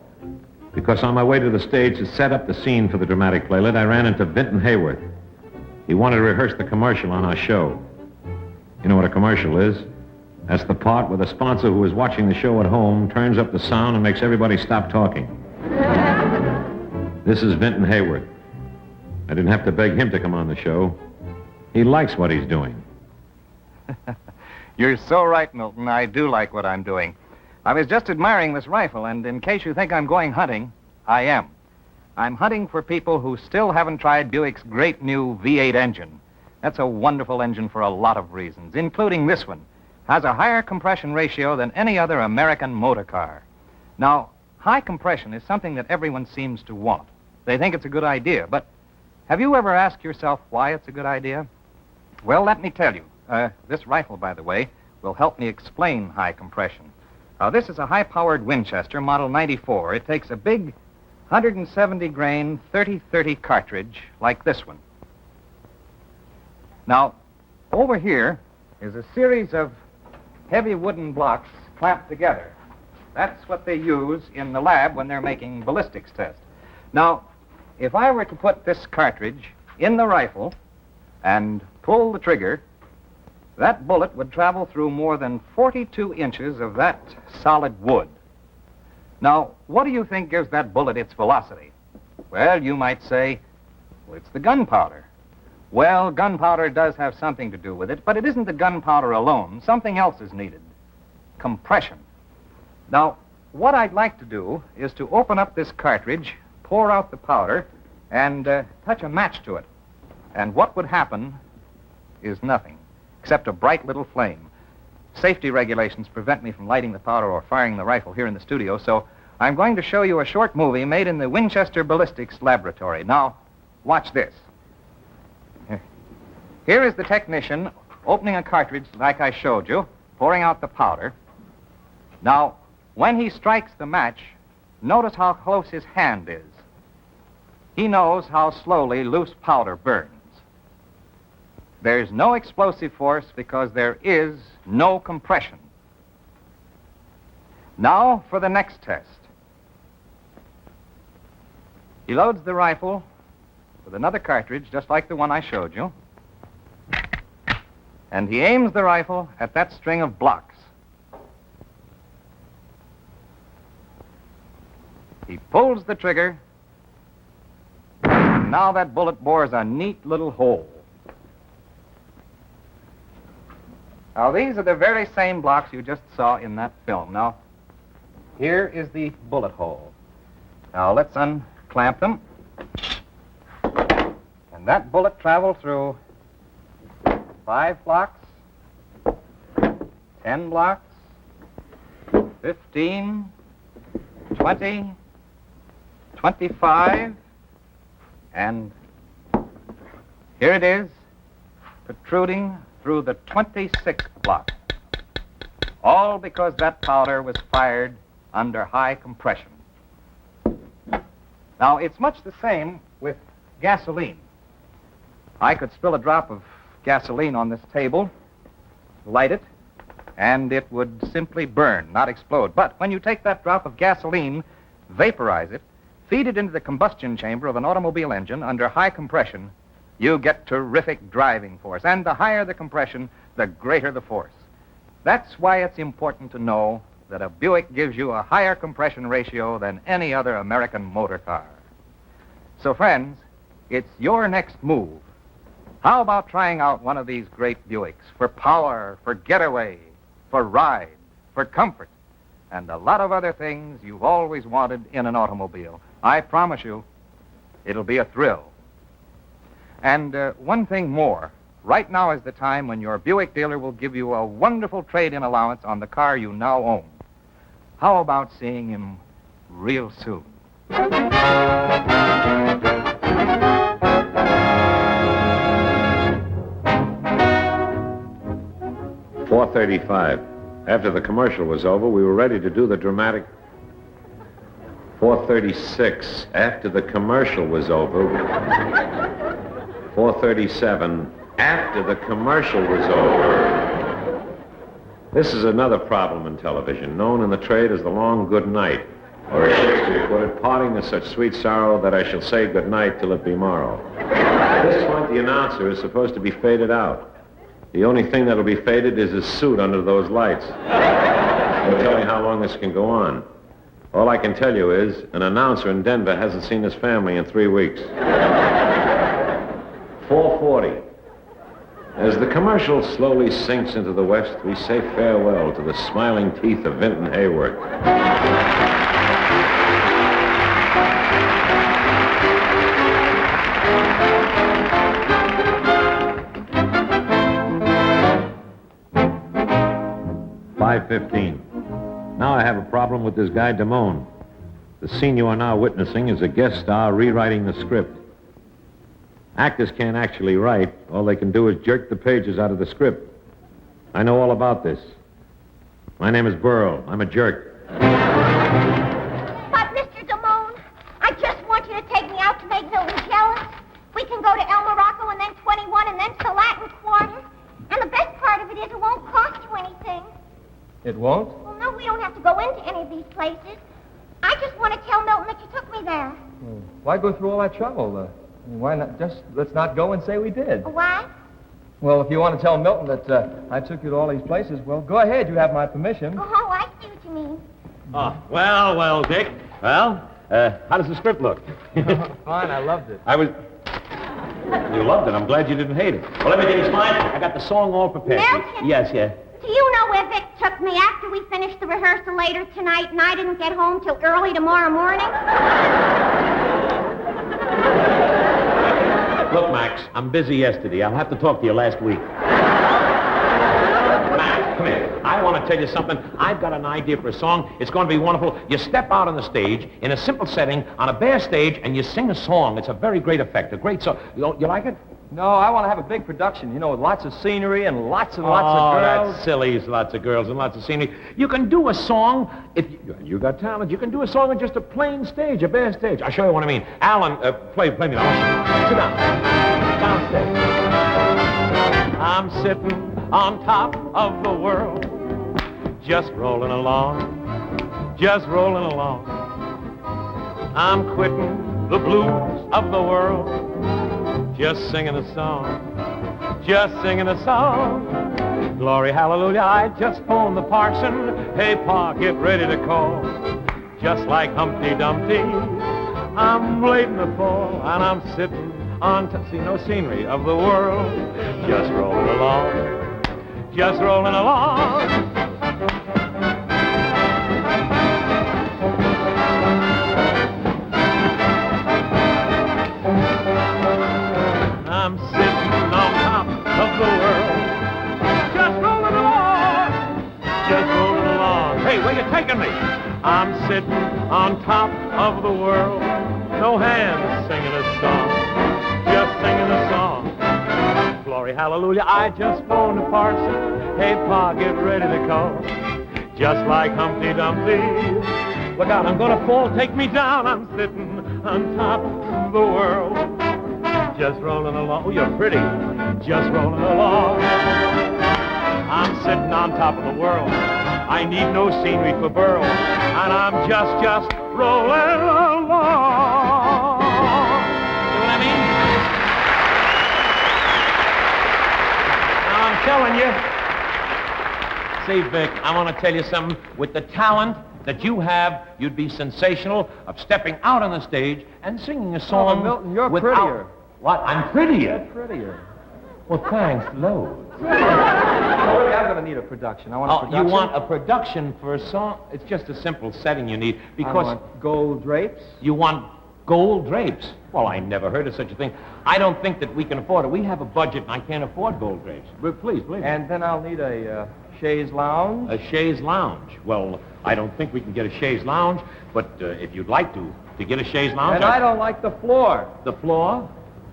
Speaker 3: Because on my way to the stage to set up the scene for the dramatic playlet, I ran into Vinton Hayworth. He wanted to rehearse the commercial on our show. You know what a commercial is? That's the part where the sponsor who is watching the show at home turns up the sound and makes everybody stop talking. This is Vinton Hayworth. I didn't have to beg him to come on the show. He likes what he's doing.
Speaker 11: You're so right, Milton. I do like what I'm doing. I was just admiring this rifle, and in case you think I'm going hunting, I am. I'm hunting for people who still haven't tried Buick's great new V8 engine. That's a wonderful engine for a lot of reasons, including this one. Has a higher compression ratio than any other American motor car. Now, high compression is something that everyone seems to want. They think it's a good idea, but have you ever asked yourself why it's a good idea? Well, let me tell you. This rifle, by the way, will help me explain high compression. This is a high-powered Winchester, Model 94. It takes a big 170-grain 30-30 cartridge like this one. Now, over here is a series of heavy wooden blocks clamped together. That's what they use in the lab when they're making ballistics tests. Now, if I were to put this cartridge in the rifle and pull the trigger, that bullet would travel through more than 42 inches of that solid wood. Now, what do you think gives that bullet its velocity? Well, you might say, well, it's the gunpowder. Well, gunpowder does have something to do with it, but it isn't the gunpowder alone. Something else is needed. Compression. Now, what I'd like to do is to open up this cartridge, pour out the powder, and touch a match to it. And what would happen is nothing, except a bright little flame. Safety regulations prevent me from lighting the powder or firing the rifle here in the studio, so I'm going to show you a short movie made in the Winchester Ballistics Laboratory. Now, watch this. Here is the technician opening a cartridge like I showed you, pouring out the powder. Now, when he strikes the match, notice how close his hand is. He knows how slowly loose powder burns. There's no explosive force because there is no compression. Now for the next test. He loads the rifle with another cartridge, just like the one I showed you. And he aims the rifle at that string of blocks. He pulls the trigger. And now that bullet bores a neat little hole. Now, these are the very same blocks you just saw in that film. Now, here is the bullet hole. Now, let's unclamp them. And that bullet traveled through 5 blocks, 10 blocks, 15, 20, 25, and here it is, protruding through the 26th block. All because that powder was fired under high compression. Now, it's much the same with gasoline. I could spill a drop of gasoline on this table, light it, and it would simply burn, not explode. But when you take that drop of gasoline, vaporize it, feed it into the combustion chamber of an automobile engine under high compression, you get terrific driving force. And the higher the compression, the greater the force. That's why it's important to know that a Buick gives you a higher compression ratio than any other American motor car. So, friends, it's your next move. How about trying out one of these great Buicks for power, for getaway, for ride, for comfort, and a lot of other things you've always wanted in an automobile? I promise you, it'll be a thrill. And one thing more. Right now is the time when your Buick dealer will give you a wonderful trade-in allowance on the car you now own. How about seeing him real soon?
Speaker 3: 4:35. After the commercial was over, we were ready to do the dramatic. 4:36. After the commercial was over. 4:37. After the commercial was over. This is another problem in television, known in the trade as the long good night, or as Shakespeare put it, parting is such sweet sorrow that I shall say good night till it be morrow. At this point, the announcer is supposed to be faded out. The only thing that'll be faded is his suit under those lights. Don't tell me how long this can go on. All I can tell you is an announcer in Denver hasn't seen his family in 3 weeks. 4:40. As the commercial slowly sinks into the west, we say farewell to the smiling teeth of Vinton Hayworth. $5:15. Now I have a problem with this guy, Damone. The scene you are now witnessing is a guest star rewriting the script. Actors can't actually write. All they can do is jerk the pages out of the script. I know all about this. My name is Berle. I'm a jerk.
Speaker 5: But, Mr. Damone, I just want you to take me out to make Milton jealous. We can go to El Morocco and then 21 and then to the Latin Quarter. And the best part of it is it won't cost you anything.
Speaker 9: It won't?
Speaker 5: Well, no, we don't have to go into any of these places. I just want to tell Milton that you took me there.
Speaker 9: Why go through all that trouble? Why not let's not go and say we did?
Speaker 5: Why?
Speaker 9: Well, if you want to tell Milton that I took you to all these places, well, go ahead. You have my permission.
Speaker 5: Oh, I see what you mean.
Speaker 1: Oh, well, Dick. Well, how does the script look?
Speaker 9: Fine, I loved it.
Speaker 1: You loved it. I'm glad you didn't hate it. Well, everything's fine. I got the song all prepared.
Speaker 5: Milton?
Speaker 1: Yes.
Speaker 5: Do you know where Vic took me after we finished the rehearsal later tonight and I didn't get home till early tomorrow morning?
Speaker 1: Look, Max, I'm busy yesterday. I'll have to talk to you last week. Max, come here. I want to tell you something. I've got an idea for a song. It's going to be wonderful. You step out on the stage in a simple setting on a bare stage and you sing a song. It's a very great effect, a great song. You like it?
Speaker 9: No, I want to have a big production, with lots of scenery and lots and lots of girls.
Speaker 1: Oh, that's silly. Lots of girls and lots of scenery. You can do a song, if you got talent, you can do a song on just a plain stage, a bare stage. I'll show you what I mean. Alan, play me now. Sit down. Downstairs. I'm sitting on top of the world, just rolling along. I'm quitting the blues of the world, just singing a song. Glory, hallelujah, I just phoned the parson. Hey, Pa, get ready to call. Just like Humpty Dumpty, I'm waiting to fall, and I'm sitting on see no scenery of the world, just rolling along. I'm sitting on top of the world, just rolling along. Hey, where you taking me? I'm sitting on top of the world, no hands singing a song, just singing a song. Glory, hallelujah, I just phoned the parson. Hey, Pa, get ready to call. Just like Humpty Dumpty. Look out, I'm gonna fall, take me down. I'm sitting on top of the world, just rolling along. Oh, you're pretty. Just rolling along. I'm sitting on top of the world. I need no scenery for Burl. And I'm just rolling along. See what I mean? Now, I'm telling you. See, Vic, I want to tell you something. With the talent that you have, you'd be sensational of stepping out on the stage and singing a song.
Speaker 9: Oh, Milton, you're
Speaker 1: without...
Speaker 9: prettier.
Speaker 1: What? I'm prettier?
Speaker 9: You're prettier.
Speaker 1: Well, thanks, loads.
Speaker 9: I'm going to need a production. I want a production.
Speaker 1: You want a production for a song? It's just a simple setting you need, because...
Speaker 9: I want gold drapes.
Speaker 1: You want gold drapes? Well, I never heard of such a thing. I don't think that we can afford it. We have a budget, and I can't afford gold drapes. But please.
Speaker 9: And then I'll need a chaise lounge.
Speaker 1: A chaise lounge? Well, I don't think we can get a chaise lounge, but if you'd like to get a chaise lounge...
Speaker 9: And I don't like the floor.
Speaker 1: The floor?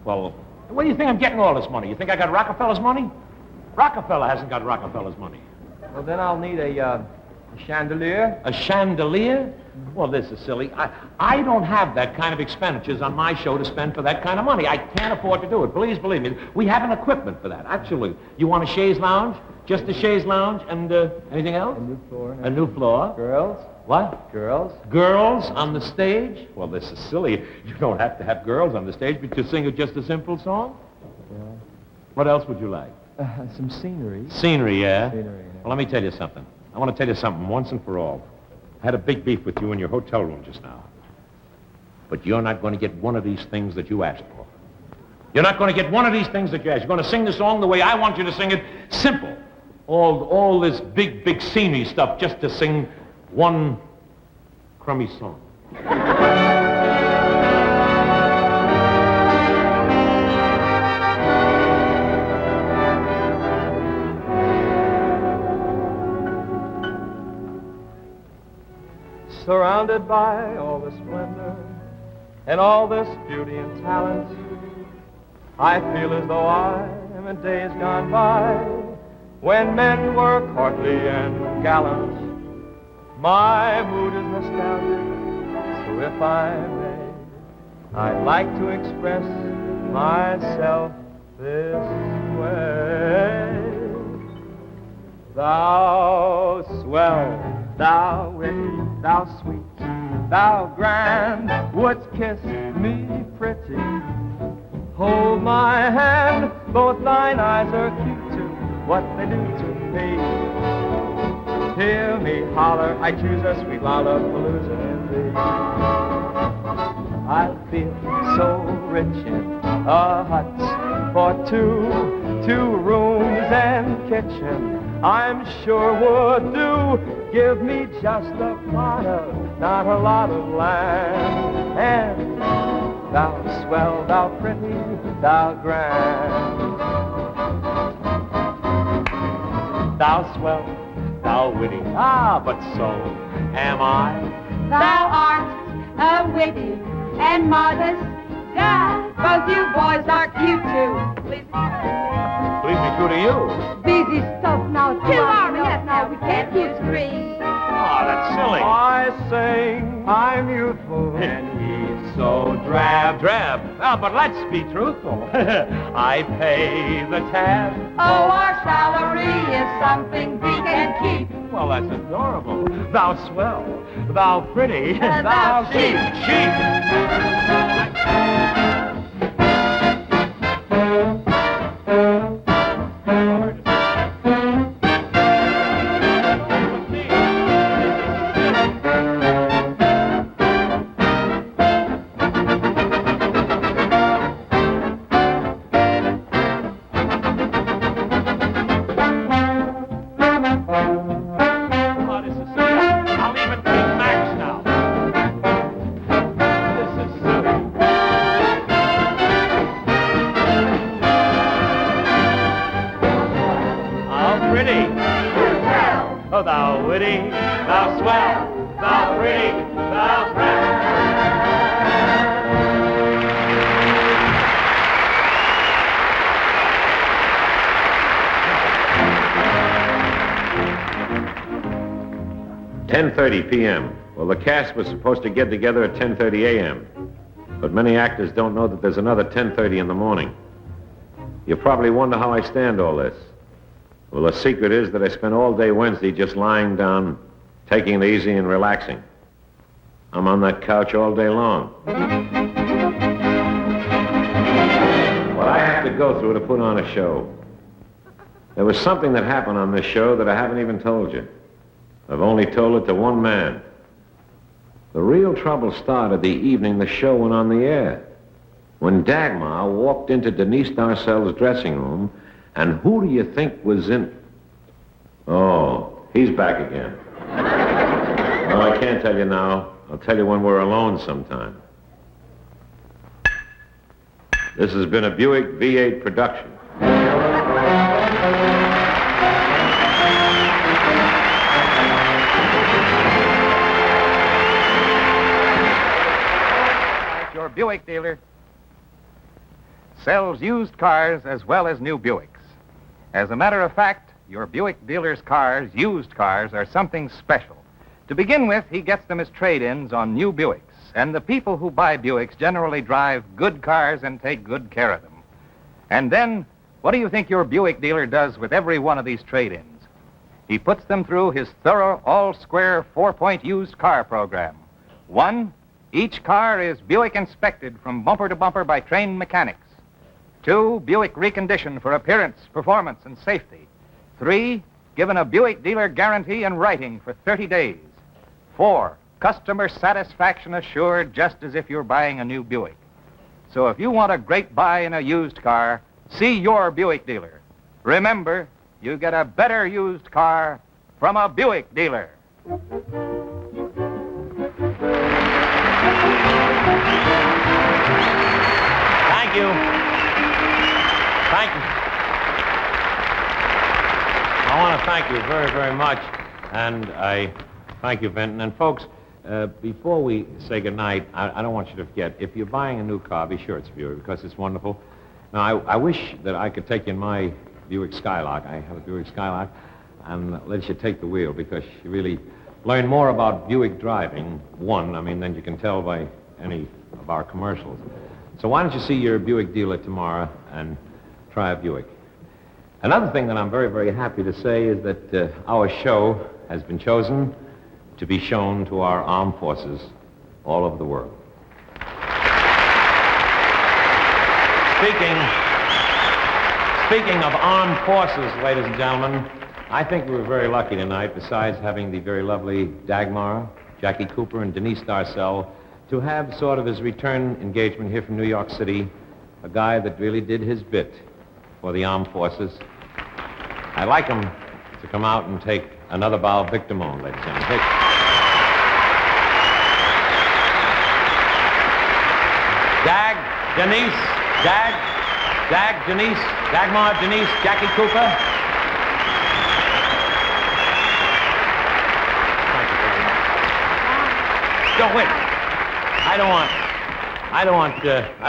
Speaker 1: Well, where do you think I'm getting all this money? You think I got Rockefeller's money? Rockefeller hasn't got Rockefeller's money.
Speaker 9: Well, then I'll need a chandelier.
Speaker 1: A chandelier? Well, this is silly. I don't have that kind of expenditures on my show to spend for that kind of money. I can't afford to do it. Please believe me. We have an equipment for that. Actually, you want a chaise lounge? Just a chaise lounge and anything else?
Speaker 9: A new floor.
Speaker 1: A new floor.
Speaker 9: Girls.
Speaker 1: What?
Speaker 9: Girls.
Speaker 1: Girls on the stage? Well, this is silly. You don't have to have girls on the stage, but you sing just a simple song?
Speaker 9: Yeah.
Speaker 1: What else would you like?
Speaker 9: Some scenery.
Speaker 1: Scenery, yeah?
Speaker 9: Scenery, yeah.
Speaker 1: Well, let me tell you something. I want to tell you something once and for all. I had a big beef with you in your hotel room just now. But you're not going to get one of these things that you asked for. You're not going to get one of these things that you asked. You're going to sing the song the way I want you to sing it. Simple. All this big scenery stuff just to sing one crummy song.
Speaker 9: Surrounded by all the splendor and all this beauty and talent, I feel as though I am in days gone by when men were courtly and gallant. My mood is nostalgic, so if I may, I'd like to express myself this way. Thou swell, thou witty, thou sweet, thou grand, wouldst kiss me pretty. Hold my hand, Both thine eyes are cute too, what they do to me. Hear me holler, I choose a sweet lollapalooza in thee. I feel so rich in a hut for two rooms and kitchen. I'm sure would do. Give me just a plot of, not a lot of land. And thou swell, thou pretty, thou grand. Thou swell, thou witty, but so am I.
Speaker 6: Thou art a witty and modest guy. Both you boys are cute too.
Speaker 1: Please be true to you.
Speaker 6: Busy stuff now. 2 hours left now. We can't use 3.
Speaker 1: Oh, that's silly.
Speaker 9: I sing, I'm youthful,
Speaker 1: And he's so drab. Drab. Oh, but let's be truthful. I pay the tab.
Speaker 6: Oh, our salary is something we can keep.
Speaker 1: Well, that's adorable. Thou swell, thou pretty,
Speaker 6: thou cheap.
Speaker 1: Cheap. I'll even take Max now. This is silly. How pretty. Oh, thou witty, thou swell, thou pretty, thou grand.
Speaker 3: 10:30 p.m. Well, the cast was supposed to get together at 10:30 a.m. But many actors don't know that there's another 10:30 in the morning. You probably wonder how I stand all this. Well, the secret is that I spent all day Wednesday just lying down, taking it easy and relaxing. I'm on that couch all day long. What I have to go through to put on a show. There was something that happened on this show that I haven't even told you. I've only told it to one man. The real trouble started the evening the show went on the air, when Dagmar walked into Denise Darcell's dressing room, and who do you think was in... Oh, he's back again. No, I can't tell you now. I'll tell you when we're alone sometime. This has been a Buick V8 production.
Speaker 11: Your Buick dealer sells used cars as well as new Buicks. As a matter of fact, your Buick dealer's cars, used cars, are something special. To begin with, he gets them as trade-ins on new Buicks. And the people who buy Buicks generally drive good cars and take good care of them. And then, what do you think your Buick dealer does with every one of these trade-ins? He puts them through his thorough, all-square, 4-point used car program. 1, each car is Buick inspected from bumper to bumper by trained mechanics. 2, Buick reconditioned for appearance, performance, and safety. 3, given a Buick dealer guarantee in writing for 30 days. 4, customer satisfaction assured, just as if you're buying a new Buick. So if you want a great buy in a used car, see your Buick dealer. Remember, you get a better used car from a Buick dealer.
Speaker 1: Thank you. Thank you. I want to thank you very, very much. And I thank you, Vinton. And folks, before we say goodnight, I don't want you to forget, if you're buying a new car, be sure it's Buick, because it's wonderful. Now, I wish that I could take you in my Buick Skylark. I have a Buick Skylark, and let you take the wheel, because you really learn more about Buick driving, than you can tell by any of our commercials. So why don't you see your Buick dealer tomorrow and try a Buick. Another thing that I'm very, very happy to say is that our show has been chosen to be shown to our armed forces all over the world.
Speaker 3: Speaking of armed forces, ladies and gentlemen, I think we were very lucky tonight, besides having the very lovely Dagmar, Jackie Cooper, and Denise Darcell, to have sort of his return engagement here from New York City, a guy that really did his bit for the armed forces. I'd like him to come out and take another bow of Victimone, ladies and gentlemen. Take... Dag, Denise, Dag, Denise, Dagmar, Denise, Jackie Cooper. Don't wait. I don't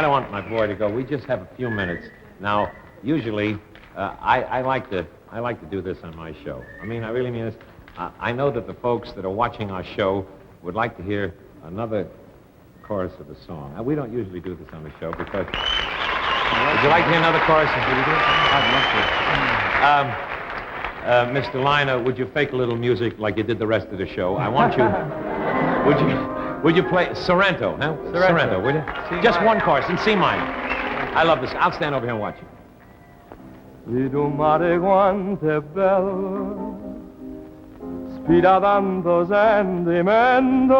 Speaker 3: want my boy to go. We just have a few minutes. Now, usually, I like to do this on my show. I mean, I really mean this. I know that the folks that are watching our show would like to hear another chorus of the song. We don't usually do this on the show because... Would you like to hear another chorus? Mr. Liner, would you fake a little music like you did the rest of the show? I want you... Would you play Sorrento, huh? Sorrento, would you? Just one chorus in C minor. I love this. I'll stand over here and watch you.
Speaker 10: Vidi un mare quanto è bello, spira tanto sentimento,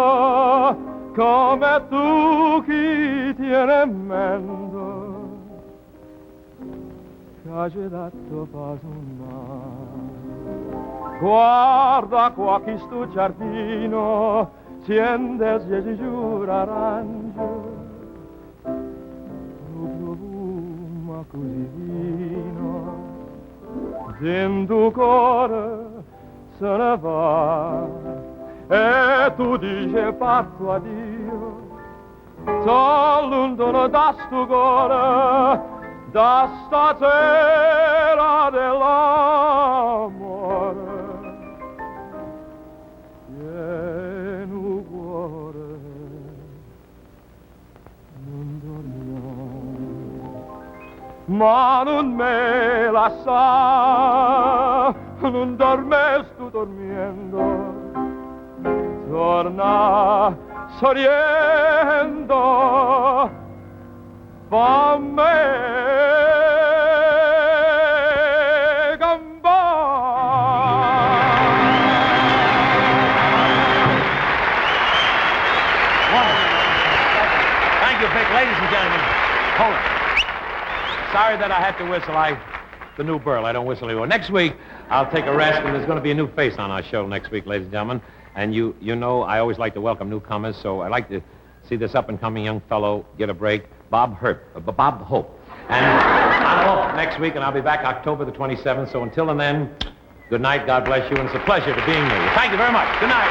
Speaker 10: come tu chi tiene in mente, che ci dato fa sognare. Guarda qua chi sto giardino, siente si giura arancio, ma così vino, sento cuore se ne va, e tu dici fatto addio, sono lontano da sto cuore, da stasera dell'amore. Pieno cuore, non dormiamo, ma non me la sa, non dormes tu dormiendo, torna sorriendo, fammi
Speaker 3: Ladies and gentlemen, hold it. Sorry that I had to whistle. The new Burl. I don't whistle anymore. Next week, I'll take a rest, and there's going to be a new face on our show next week, ladies and gentlemen. And you know I always like to welcome newcomers, so I like to see this up-and-coming young fellow get a break, Bob Hope. And I'm off next week, and I'll be back October the 27th. So until then, good night, God bless you, and it's a pleasure to being with you. Thank you very much. Good night.